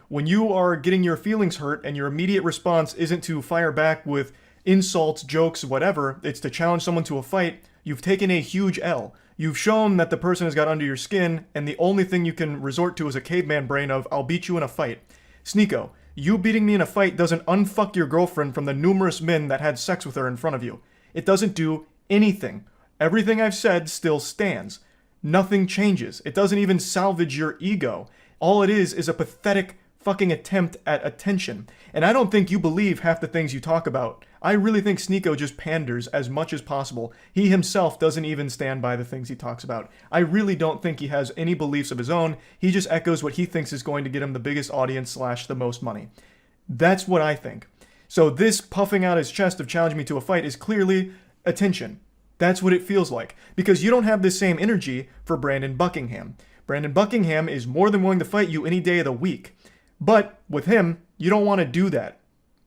When you are getting your feelings hurt and your immediate response isn't to fire back with insults, jokes, whatever, it's to challenge someone to a fight, you've taken a huge L. You've shown that the person has got under your skin, and the only thing you can resort to is a caveman brain of, "I'll beat you in a fight." Sneeko, you beating me in a fight doesn't unfuck your girlfriend from the numerous men that had sex with her in front of you. It doesn't do anything. Everything I've said still stands. Nothing changes. It doesn't even salvage your ego. All it is a pathetic fucking attempt at attention. And I don't think you believe half the things you talk about. I really think Sneeko just panders as much as possible. He himself doesn't even stand by the things he talks about. I really don't think he has any beliefs of his own. He just echoes what he thinks is going to get him the biggest audience / the most money. That's what I think. So this puffing out his chest of challenging me to a fight is clearly attention. That's what it feels like. Because you don't have the same energy for Brandon Buckingham. Brandon Buckingham is more than willing to fight you any day of the week. But with him, you don't want to do that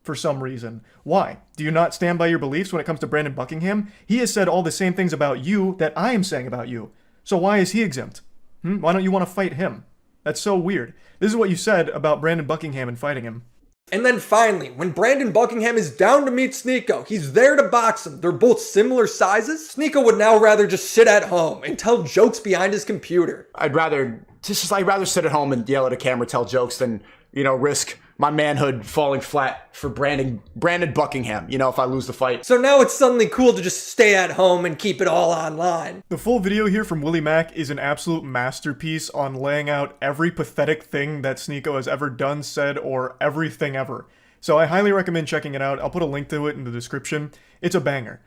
for some reason. Why? Do you not stand by your beliefs when it comes to Brandon Buckingham? He has said all the same things about you that I am saying about you. So why is he exempt? Why don't you want to fight him? That's so weird. This is what you said about Brandon Buckingham and fighting him. And then finally, when Brandon Buckingham is down to meet Sneeko, he's there to box him. They're both similar sizes. Sneeko would now rather just sit at home and tell jokes behind his computer. I'd rather sit at home and yell at a camera, tell jokes than, risk my manhood falling flat for Brandon Buckingham, if I lose the fight. So now it's suddenly cool to just stay at home and keep it all online. The full video here from Willie Mack is an absolute masterpiece on laying out every pathetic thing that Sneeko has ever done, said, or everything ever. So I highly recommend checking it out. I'll put a link to it in the description. It's a banger.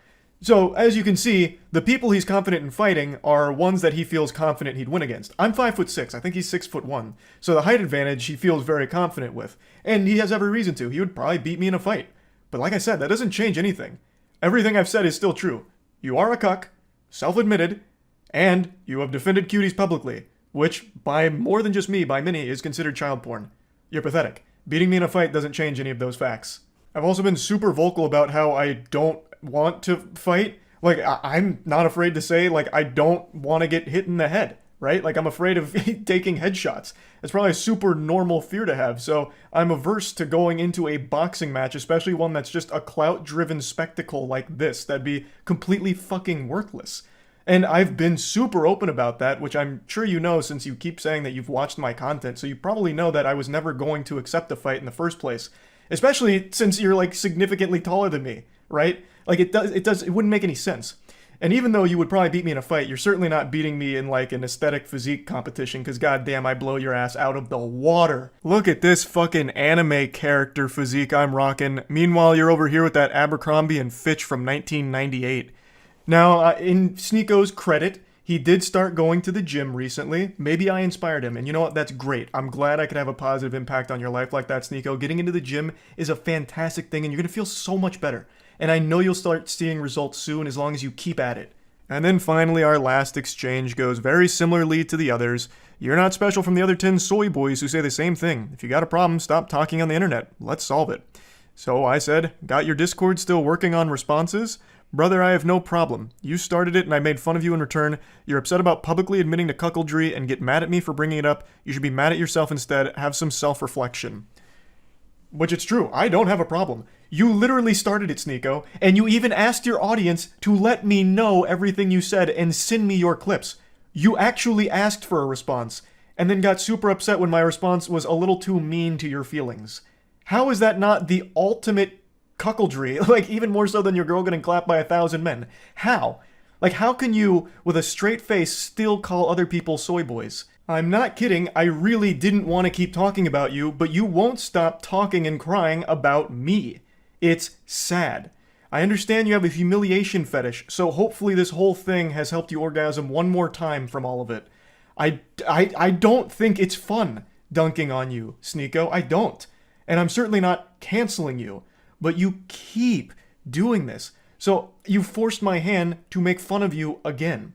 So, as you can see, the people he's confident in fighting are ones that he feels confident he'd win against. I'm 5'6", I think he's 6'1", so the height advantage he feels very confident with. And he has every reason to. He would probably beat me in a fight. But like I said, that doesn't change anything. Everything I've said is still true. You are a cuck, self-admitted, and you have defended cuties publicly, which, by more than just me, by many, is considered child porn. You're pathetic. Beating me in a fight doesn't change any of those facts. I've also been super vocal about how I don't want to fight. Like, I'm not afraid to say, I don't want to get hit in the head, right? I'm afraid of taking headshots. It's probably a super normal fear to have, so I'm averse to going into a boxing match, especially one that's just a clout-driven spectacle like this. That'd be completely fucking worthless. And I've been super open about that, which I'm sure you know since you keep saying that you've watched my content, so you probably know that I was never going to accept a fight in the first place. Especially since you're, significantly taller than me, right? It wouldn't make any sense. And even though you would probably beat me in a fight, you're certainly not beating me in an aesthetic physique competition, because goddamn, I blow your ass out of the water. Look at this fucking anime character physique I'm rocking. Meanwhile, you're over here with that Abercrombie and Fitch from 1998. Now, in Sneeko's credit, he did start going to the gym recently. Maybe I inspired him, and you know what? That's great. I'm glad I could have a positive impact on your life like that, Sneeko. Getting into the gym is a fantastic thing, and you're going to feel so much better. And I know you'll start seeing results soon as long as you keep at it. And then finally, our last exchange goes very similarly to the others. You're not special from the other 10 soy boys who say the same thing. If you got a problem, stop talking on the internet. Let's solve it. So I said, got your Discord still working on responses? Brother, I have no problem. You started it and I made fun of you in return. You're upset about publicly admitting to cuckoldry and get mad at me for bringing it up. You should be mad at yourself instead. Have some self-reflection. Which it's true. I don't have a problem. You literally started it, Sneeko, and you even asked your audience to let me know everything you said and send me your clips. You actually asked for a response, and then got super upset when my response was a little too mean to your feelings. How is that not the ultimate cuckoldry? Even more so than your girl getting clapped by 1,000 men. How? How can you, with a straight face, still call other people soy boys? I'm not kidding, I really didn't want to keep talking about you, but you won't stop talking and crying about me. It's sad. I understand you have a humiliation fetish, so hopefully this whole thing has helped you orgasm one more time from all of it. I don't think it's fun dunking on you, Sneeko. I don't. And I'm certainly not canceling you. But you keep doing this. So you forced my hand to make fun of you again.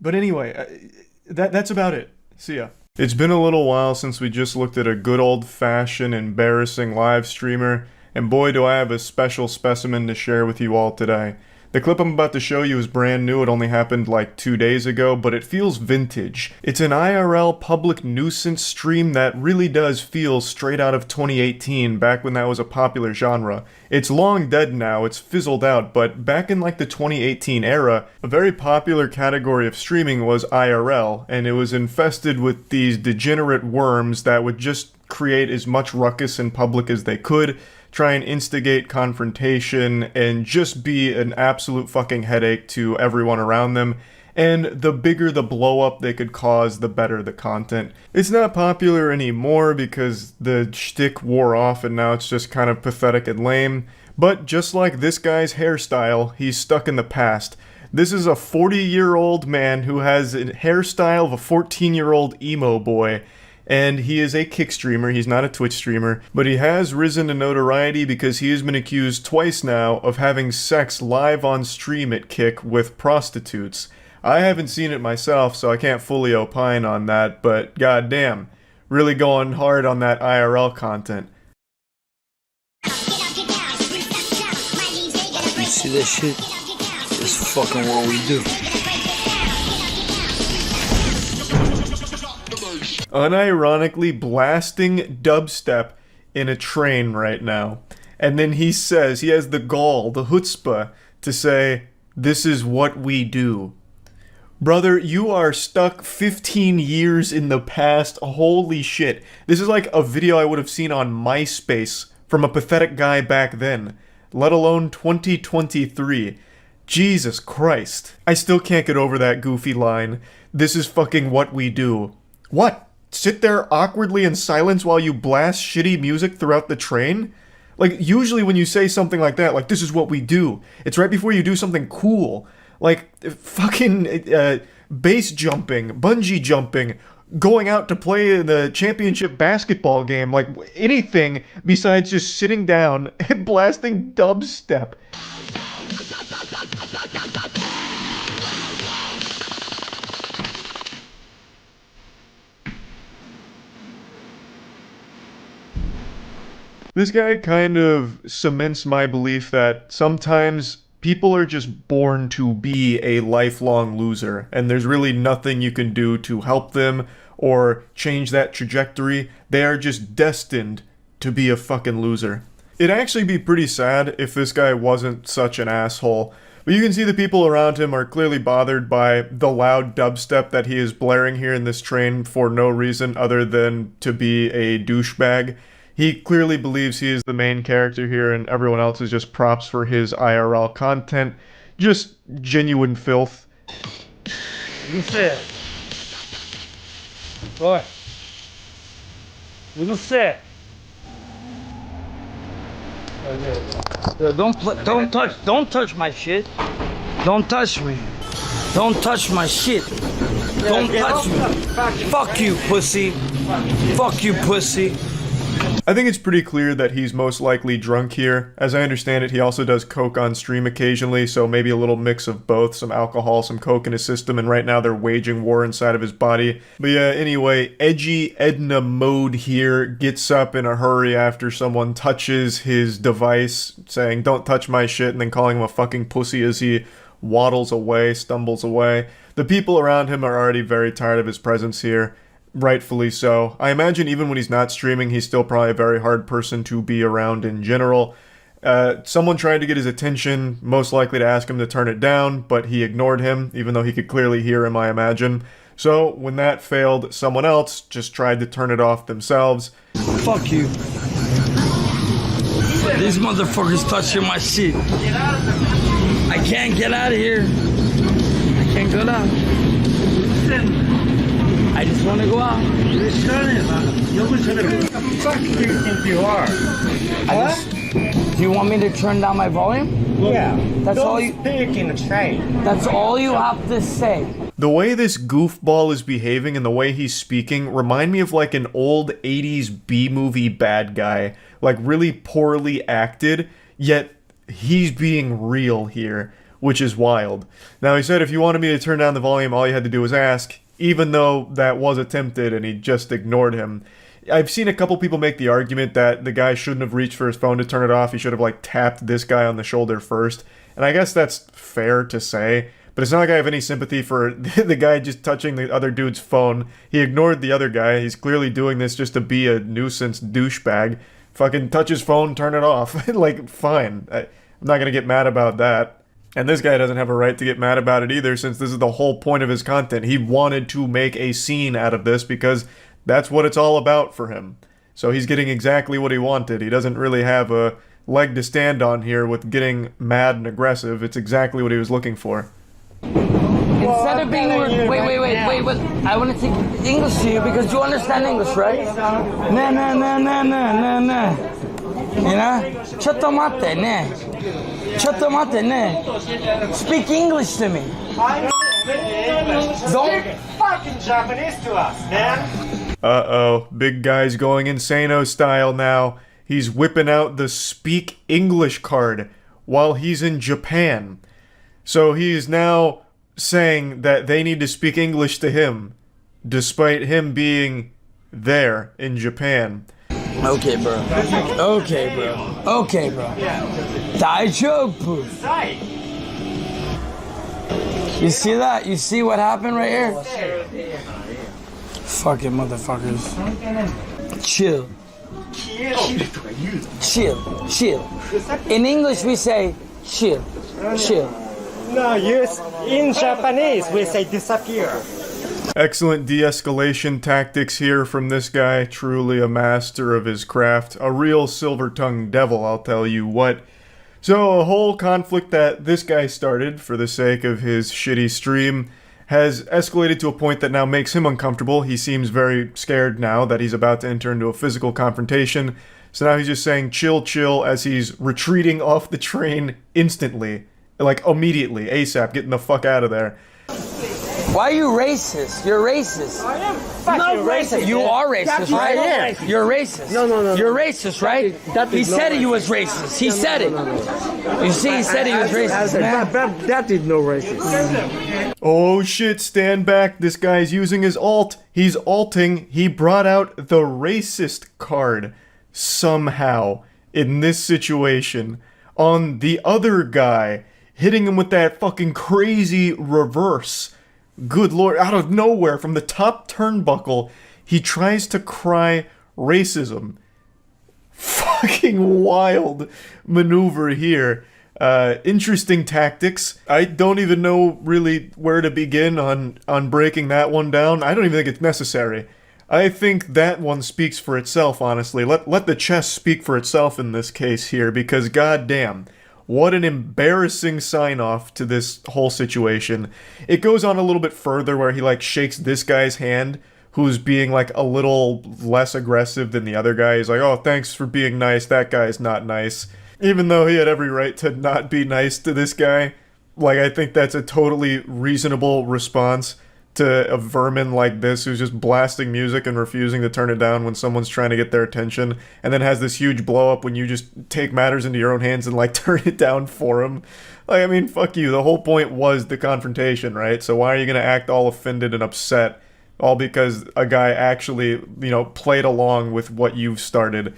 But anyway, that's about it. See ya. It's been a little while since we just looked at a good old-fashioned embarrassing live streamer, and boy do I have a special specimen to share with you all today. The clip I'm about to show you is brand new. It only happened like 2 days ago, but it feels vintage. It's an IRL public nuisance stream that really does feel straight out of 2018, back when that was a popular genre. It's long dead now, it's fizzled out, but back in like the 2018 era, a very popular category of streaming was IRL, and it was infested with these degenerate worms that would just create as much ruckus in public as they could, try and instigate confrontation, and just be an absolute fucking headache to everyone around them. And the bigger the blow up they could cause, the better the content. It's not popular anymore because the shtick wore off and now it's just kind of pathetic and lame. But just like this guy's hairstyle, he's stuck in the past. This is a 40-year-old man who has a hairstyle of a 14-year-old emo boy. And he is a Kick streamer, he's not a Twitch streamer, but he has risen to notoriety because he has been accused twice now of having sex live on stream at Kick with prostitutes. I haven't seen it myself, so I can't fully opine on that, but goddamn, really going hard on that IRL content. You see that shit? It's fucking what we do. Unironically blasting dubstep in a train right now. And then he says, he has the gall, the chutzpah, to say, "This is what we do." Brother, you are stuck 15 years in the past. Holy shit. This is like a video I would have seen on MySpace from a pathetic guy back then, let alone 2023. Jesus Christ. I still can't get over that goofy line. This is fucking what we do. What? Sit there awkwardly in silence while you blast shitty music throughout the train? Like, usually when you say something like that, like, this is what we do, it's right before you do something cool. Like, fucking base jumping, bungee jumping, going out to play in the championship basketball game, like, anything besides just sitting down and blasting dubstep. This guy kind of cements my belief that sometimes people are just born to be a lifelong loser, and there's really nothing you can do to help them or change that trajectory. They are just destined to be a fucking loser. It'd actually be pretty sad if this guy wasn't such an asshole. But you can see the people around him are clearly bothered by the loud dubstep that he is blaring here in this train for no reason other than to be a douchebag. He clearly believes he is the main character here and everyone else is just props for his IRL content. Just genuine filth. You said. Boy. You said. Don't touch my shit. Don't touch me. Don't touch my shit. Don't touch me. Fuck you, pussy. Fuck you, pussy. I think it's pretty clear that he's most likely drunk here. As I understand it, he also does coke on stream occasionally, so maybe a little mix of both, some alcohol, some coke in his system, and right now they're waging war inside of his body. But yeah, anyway, Edgy Edna Mode here gets up in a hurry after someone touches his device, saying, "Don't touch my shit," and then calling him a fucking pussy as he waddles away, stumbles away. The people around him are already very tired of his presence here. Rightfully so. I imagine even when he's not streaming, he's still probably a very hard person to be around in general. Someone tried to get his attention, most likely to ask him to turn it down, but he ignored him, even though he could clearly hear him, I imagine. So, when that failed, someone else just tried to turn it off themselves. Fuck you. These motherfuckers touching my shit. I can't get out of here. I can't go down. I just want to go out. Who the fuck do you think you are? What? Do you want me to turn down my volume? Yeah. That's all you speak in the train. That's all you have to say. The way this goofball is behaving and the way he's speaking remind me of like an old 80s B-movie bad guy. Like really poorly acted, yet he's being real here, which is wild. Now he said if you wanted me to turn down the volume, all you had to do was ask. even though that was attempted and he just ignored him. I've seen a couple people make the argument that the guy shouldn't have reached for his phone to turn it off. He should have like tapped this guy on the shoulder first. And I guess that's fair to say, but it's not like I have any sympathy for the guy just touching the other dude's phone. He ignored the other guy. He's clearly doing this just to be a nuisance douchebag. Fucking touch his phone, turn it off. Like, fine. I'm not gonna get mad about that. And this guy doesn't have a right to get mad about it either, since this is the whole point of his content. He wanted to make a scene out of this because that's what it's all about for him. So he's getting exactly what he wanted. He doesn't really have a leg to stand on here with getting mad and aggressive. It's exactly what he was looking for. Instead of being wait. I want to take English to you because you understand English, right? Nah. You know? Chotomate, ne. Speak English to me. Don't fucking Japanese to us, man. Uh-oh, big guy's going insano style now. He's whipping out the Speak English card while he's in Japan. So he is now saying that they need to speak English to him, despite him being there in Japan. Okay, bro. Daijoubu. You see that? You see what happened right here? Fucking motherfuckers. Chill. In English we say chill. No, yes. In Japanese we say disappear. Excellent de-escalation tactics here from this guy, truly a master of his craft. A real silver-tongued devil, I'll tell you what. So, a whole conflict that this guy started for the sake of his shitty stream has escalated to a point that now makes him uncomfortable. He seems very scared now that he's about to enter into a physical confrontation. So now he's just saying chill as he's retreating off the train instantly. Like, immediately, ASAP, getting the fuck out of there. Why are you racist? You're racist. I am fucking racist. You are racist, right? Yes. You're racist. No. You're racist, right? He said he was racist. He said it. You see, he said he was racist. That is no racist. Oh shit, stand back. This guy's using his alt. He's alting. He brought out the racist card somehow in this situation on the other guy, hitting him with that fucking crazy reverse. Good lord, out of nowhere, from the top turnbuckle, he tries to cry racism. Fucking wild maneuver here. Interesting tactics. I don't even know really where to begin on breaking that one down. I don't even think it's necessary. I think that one speaks for itself, honestly. Let the chess speak for itself in this case here, because goddamn, what an embarrassing sign-off to this whole situation. It goes on a little bit further where he, like, shakes this guy's hand, who's being, like, a little less aggressive than the other guy. He's like, oh, thanks for being nice, that guy's not nice. Even though he had every right to not be nice to this guy. Like, I think that's a totally reasonable response to a vermin like this who's just blasting music and refusing to turn it down when someone's trying to get their attention, and then has this huge blow up when you just take matters into your own hands and like turn it down for him. Like, I mean, fuck you. The whole point was the confrontation, right? So why are you gonna act all offended and upset all because a guy actually, you know, played along with what you've started?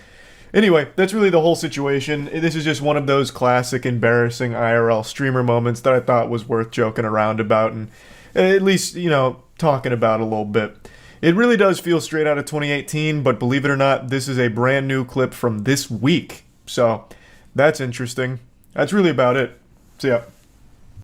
Anyway, that's really the whole situation. This is just one of those classic embarrassing IRL streamer moments that I thought was worth joking around about and at least, you know, talking about a little bit. It really does feel straight out of 2018, but believe it or not, this is a brand new clip from this week. So, that's interesting. That's really about it. So yeah.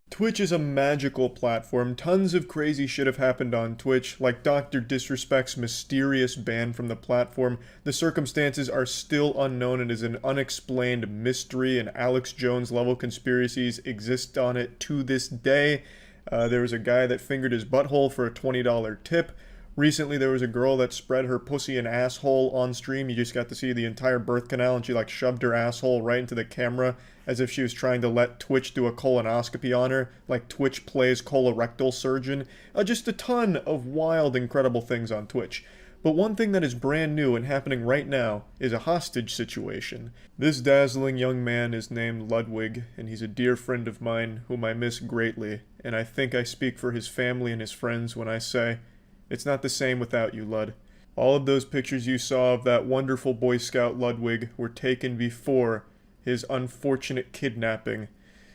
Twitch is a magical platform. Tons of crazy shit have happened on Twitch, like Dr. Disrespect's mysterious ban from the platform. The circumstances are still unknown and is an unexplained mystery, and Alex Jones level conspiracies exist on it to this day. There was a guy that fingered his butthole for a $20 tip. Recently, there was a girl that spread her pussy and asshole on stream. You just got to see the entire birth canal, and she like shoved her asshole right into the camera as if she was trying to let Twitch do a colonoscopy on her, like Twitch plays colorectal surgeon. Just a ton of wild, incredible things on Twitch. But one thing that is brand new and happening right now is a hostage situation. This dazzling young man is named Ludwig, and he's a dear friend of mine whom I miss greatly, and I think I speak for his family and his friends when I say It's not the same without you, Lud. All of those pictures you saw of that wonderful Boy Scout Ludwig were taken before his unfortunate kidnapping.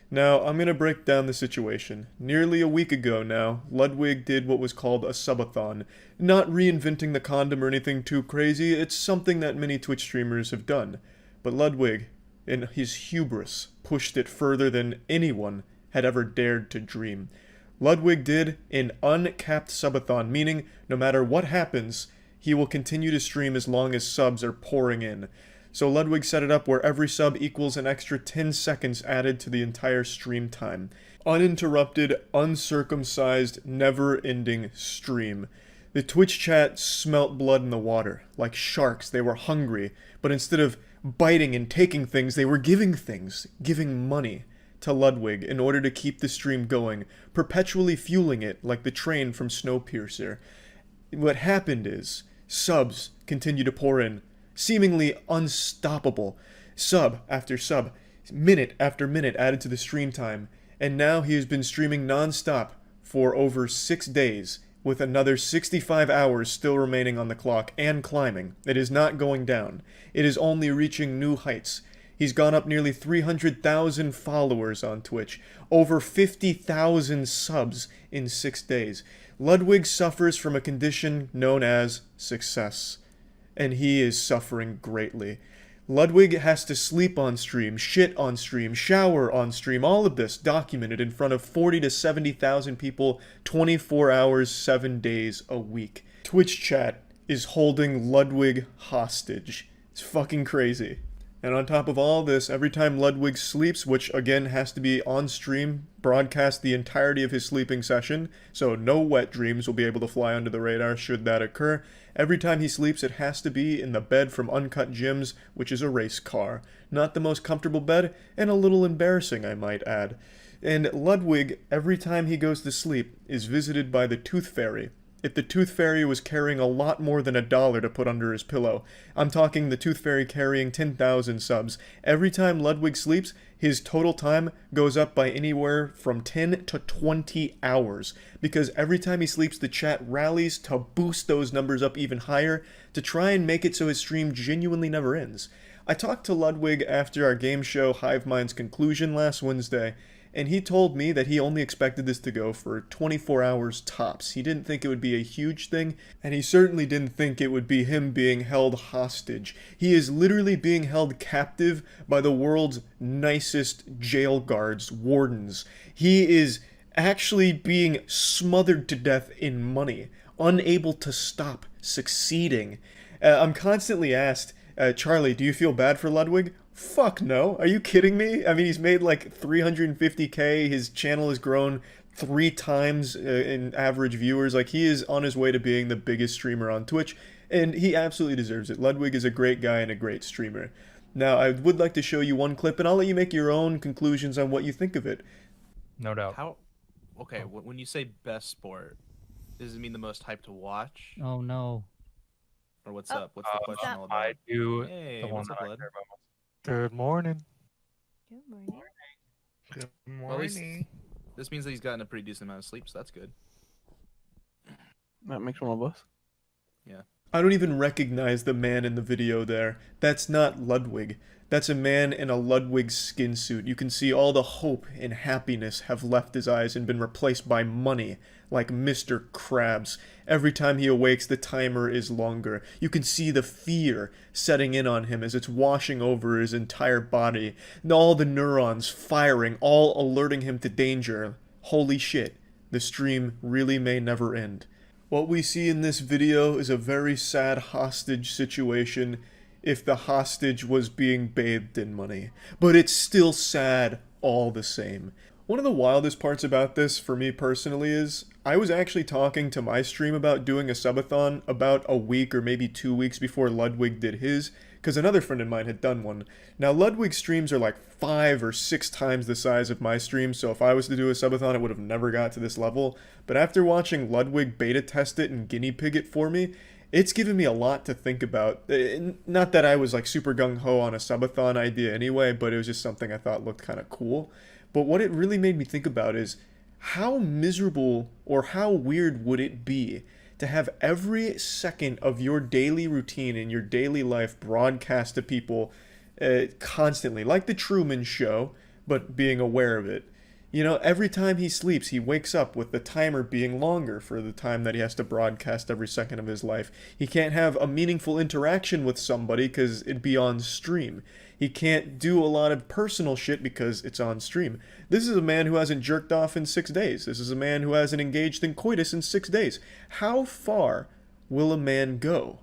Now, I'm going to break down the situation. Nearly a week ago now, Ludwig did what was called a subathon. Not reinventing the condom or anything too crazy, it's something that many Twitch streamers have done. But Ludwig, in his hubris, pushed it further than anyone had ever dared to dream. Ludwig did an uncapped subathon, meaning no matter what happens, he will continue to stream as long as subs are pouring in. So Ludwig set it up where every sub equals an extra 10 seconds added to the entire stream time. Uninterrupted, uncircumcised, never-ending stream. The Twitch chat smelt blood in the water. Like sharks, they were hungry, but instead of biting and taking things, they were giving things, giving money to Ludwig in order to keep the stream going, perpetually fueling it like the train from Snowpiercer. What happened is, subs continue to pour in, seemingly unstoppable. Sub after sub, minute after minute added to the stream time, and now he has been streaming non-stop for over 6 days, with another 65 hours still remaining on the clock, and climbing. It is not going down. It is only reaching new heights. He's gone up nearly 300,000 followers on Twitch, over 50,000 subs in 6 days. Ludwig suffers from a condition known as success, and he is suffering greatly. Ludwig has to sleep on stream, shit on stream, shower on stream, all of this documented in front of 40 to 70,000 people, 24 hours, 7 days a week. Twitch chat is holding Ludwig hostage. It's fucking crazy. And on top of all this, every time Ludwig sleeps, which again has to be on stream, broadcast the entirety of his sleeping session, so no wet dreams will be able to fly under the radar should that occur. Every time he sleeps, it has to be in the bed from Uncut Gems, which is a race car. Not the most comfortable bed, and a little embarrassing, I might add. And Ludwig, every time he goes to sleep, is visited by the Tooth Fairy. If the Tooth Fairy was carrying a lot more than $1 to put under his pillow. I'm talking the Tooth Fairy carrying 10,000 subs. Every time Ludwig sleeps, his total time goes up by anywhere from 10 to 20 hours. Because every time he sleeps, the chat rallies to boost those numbers up even higher to try and make it so his stream genuinely never ends. I talked to Ludwig after our game show Hive Mind's conclusion last Wednesday, and he told me that he only expected this to go for 24 hours tops. He didn't think it would be a huge thing, and he certainly didn't think it would be him being held hostage. He is literally being held captive by the world's nicest jail guards, wardens. He is actually being smothered to death in money, unable to stop succeeding. I'm constantly asked, Charlie, do you feel bad for Ludwig? Fuck no. Are you kidding me? I mean, he's made like 350k. His channel has grown 3 times in average viewers. Like, he is on his way to being the biggest streamer on Twitch, and he absolutely deserves it. Ludwig is a great guy and a great streamer. Now, I would like to show you one clip, and I'll let you make your own conclusions on what you think of it. No doubt. How? Okay, when you say best sport, does it mean the most hype to watch? Oh no. Or what's up? What's the question all about? I do Hey, the one what's that up, I bud? care about most. Good morning. Good morning. Good Well, at least this means that he's gotten a pretty decent amount of sleep, so that's good. That makes one of us. Yeah. I don't even recognize the man in the video there. That's not Ludwig. That's a man in a Ludwig skin suit. You can see all the hope and happiness have left his eyes and been replaced by money, like Mr. Krabs. Every time he awakes, the timer is longer. You can see the fear setting in on him as it's washing over his entire body. And all the neurons firing, all alerting him to danger. Holy shit, the stream really may never end. What we see in this video is a very sad hostage situation if the hostage was being bathed in money. But it's still sad all the same. One of the wildest parts about this, for me personally, is I was actually talking to my stream about doing a subathon about a week or maybe 2 weeks before Ludwig did his, because another friend of mine had done one. Now, Ludwig's streams are like 5 or 6 times the size of my stream, so if I was to do a subathon, it would have never got to this level. But after watching Ludwig beta test it and guinea pig it for me, it's given me a lot to think about. Not that I was like super gung-ho on a subathon idea anyway, but it was just something I thought looked kind of cool. But what it really made me think about is how miserable or how weird would it be to have every second of your daily routine and your daily life broadcast to people constantly, like the Truman Show, but being aware of it. You know, every time he sleeps, he wakes up with the timer being longer for the time that he has to broadcast every second of his life. He can't have a meaningful interaction with somebody because it'd be on stream. He can't do a lot of personal shit because it's on stream. This is a man who hasn't jerked off in 6 days. This is a man who hasn't engaged in coitus in 6 days. How far will a man go?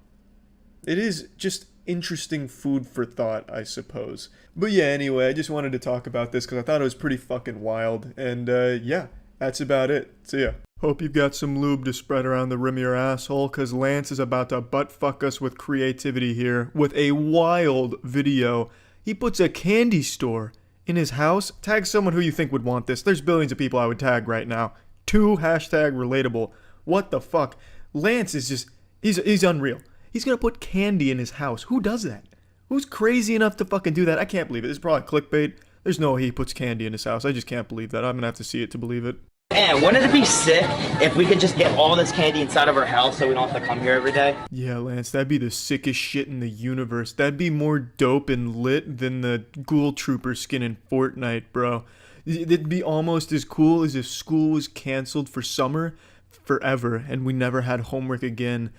It is just interesting food for thought, I suppose. But yeah, anyway, I just wanted to talk about this because I thought it was pretty fucking wild. And yeah, that's about it. See ya. Hope you've got some lube to spread around the rim of your asshole, because Lance is about to butt-fuck us with creativity here with a wild video. He puts a candy store in his house. Tag someone who you think would want this. There's billions of people I would tag right now. #relatable. What the fuck? Lance is just, he's unreal. He's gonna put candy in his house. Who does that? Who's crazy enough to fucking do that? I can't believe it. This is probably clickbait. There's no way he puts candy in his house. I just can't believe that. I'm gonna have to see it to believe it. Man, wouldn't it be sick if we could just get all this candy inside of our house so we don't have to come here every day? Yeah, Lance, that'd be the sickest shit in the universe. That'd be more dope and lit than the Ghoul Trooper skin in Fortnite, bro. It'd be almost as cool as if school was canceled for summer forever and we never had homework again.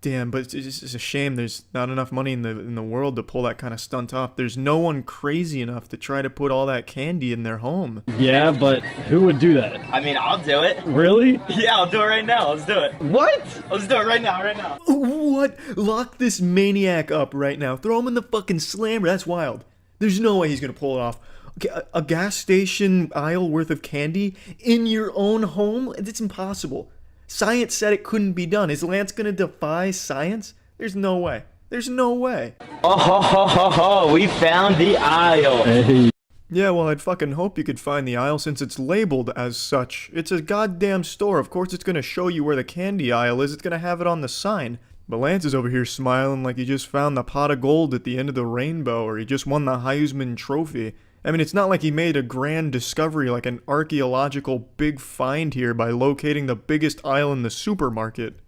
Damn, but it's just a shame there's not enough money in the world to pull that kind of stunt off. There's no one crazy enough to try to put all that candy in their home. Yeah, but who would do that? I mean, I'll do it. Really? Yeah, I'll do it right now. Let's do it. What? Let's do it right now. What? Lock this maniac up right now. Throw him in the fucking slammer. That's wild. There's no way he's gonna pull it off. Okay, a gas station aisle worth of candy in your own home? It's impossible. Science said it couldn't be done. Is Lance gonna defy science? There's no way. There's no way. Oh, ho, ho, ho, ho. We found the aisle. Hey. Yeah, well, I'd fucking hope you could find the aisle since it's labeled as such. It's a goddamn store. Of course it's gonna show you where the candy aisle is. It's gonna have it on the sign. But Lance is over here smiling like he just found the pot of gold at the end of the rainbow, or he just won the Heisman Trophy. I mean, it's not like he made a grand discovery like an archaeological big find here by locating the biggest aisle in the supermarket.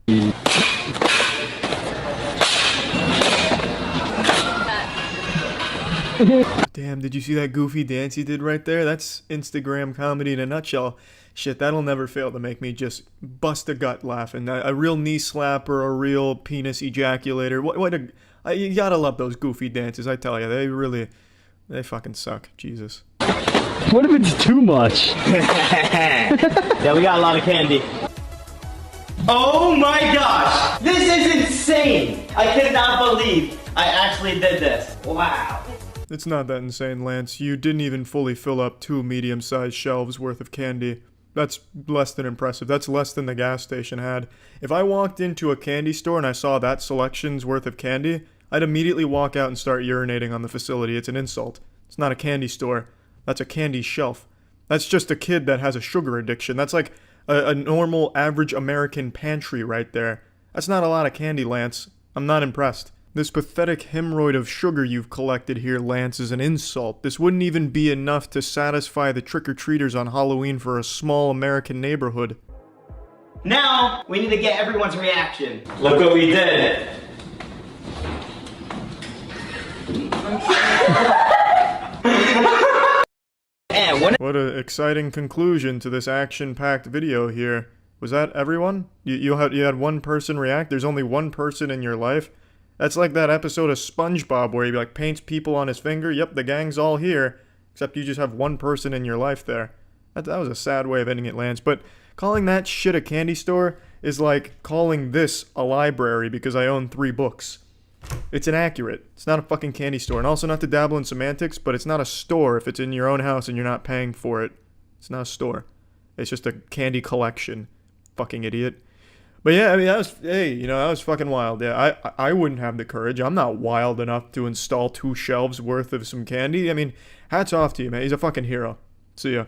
Damn, did you see that goofy dance he did right there? That's Instagram comedy in a nutshell. Shit, that'll never fail to make me just bust a gut laughing. A real knee slapper, a real penis ejaculator. You gotta love those goofy dances, I tell you. They fucking suck. Jesus. What if it's too much? Yeah, we got a lot of candy. Oh my gosh! This is insane! I cannot believe I actually did this. Wow. It's not that insane, Lance. You didn't even fully fill up 2 medium-sized shelves worth of candy. That's less than impressive. That's less than the gas station had. If I walked into a candy store and I saw that selection's worth of candy, I'd immediately walk out and start urinating on the facility. It's an insult. It's not a candy store. That's a candy shelf. That's just a kid that has a sugar addiction. That's like a normal, average American pantry right there. That's not a lot of candy, Lance. I'm not impressed. This pathetic hemorrhoid of sugar you've collected here, Lance, is an insult. This wouldn't even be enough to satisfy the trick-or-treaters on Halloween for a small American neighborhood. Now, we need to get everyone's reaction. Look what we did. What an exciting conclusion to this action-packed video here. Was that everyone? You had one person react? There's only one person in your life? That's like that episode of SpongeBob where he like paints people on his finger. Yep, the gang's all here. Except you just have one person in your life there. That was a sad way of ending it, Lance. But calling that shit a candy store is like calling this a library because I own 3 books. It's inaccurate. It's not a fucking candy store. And also, not to dabble in semantics, but it's not a store if it's in your own house and you're not paying for it. It's not a store. It's just a candy collection. Fucking idiot. But yeah, I mean, that was fucking wild. Yeah, I wouldn't have the courage. I'm not wild enough to install 2 shelves worth of some candy. I mean, hats off to you, man. He's a fucking hero. See ya.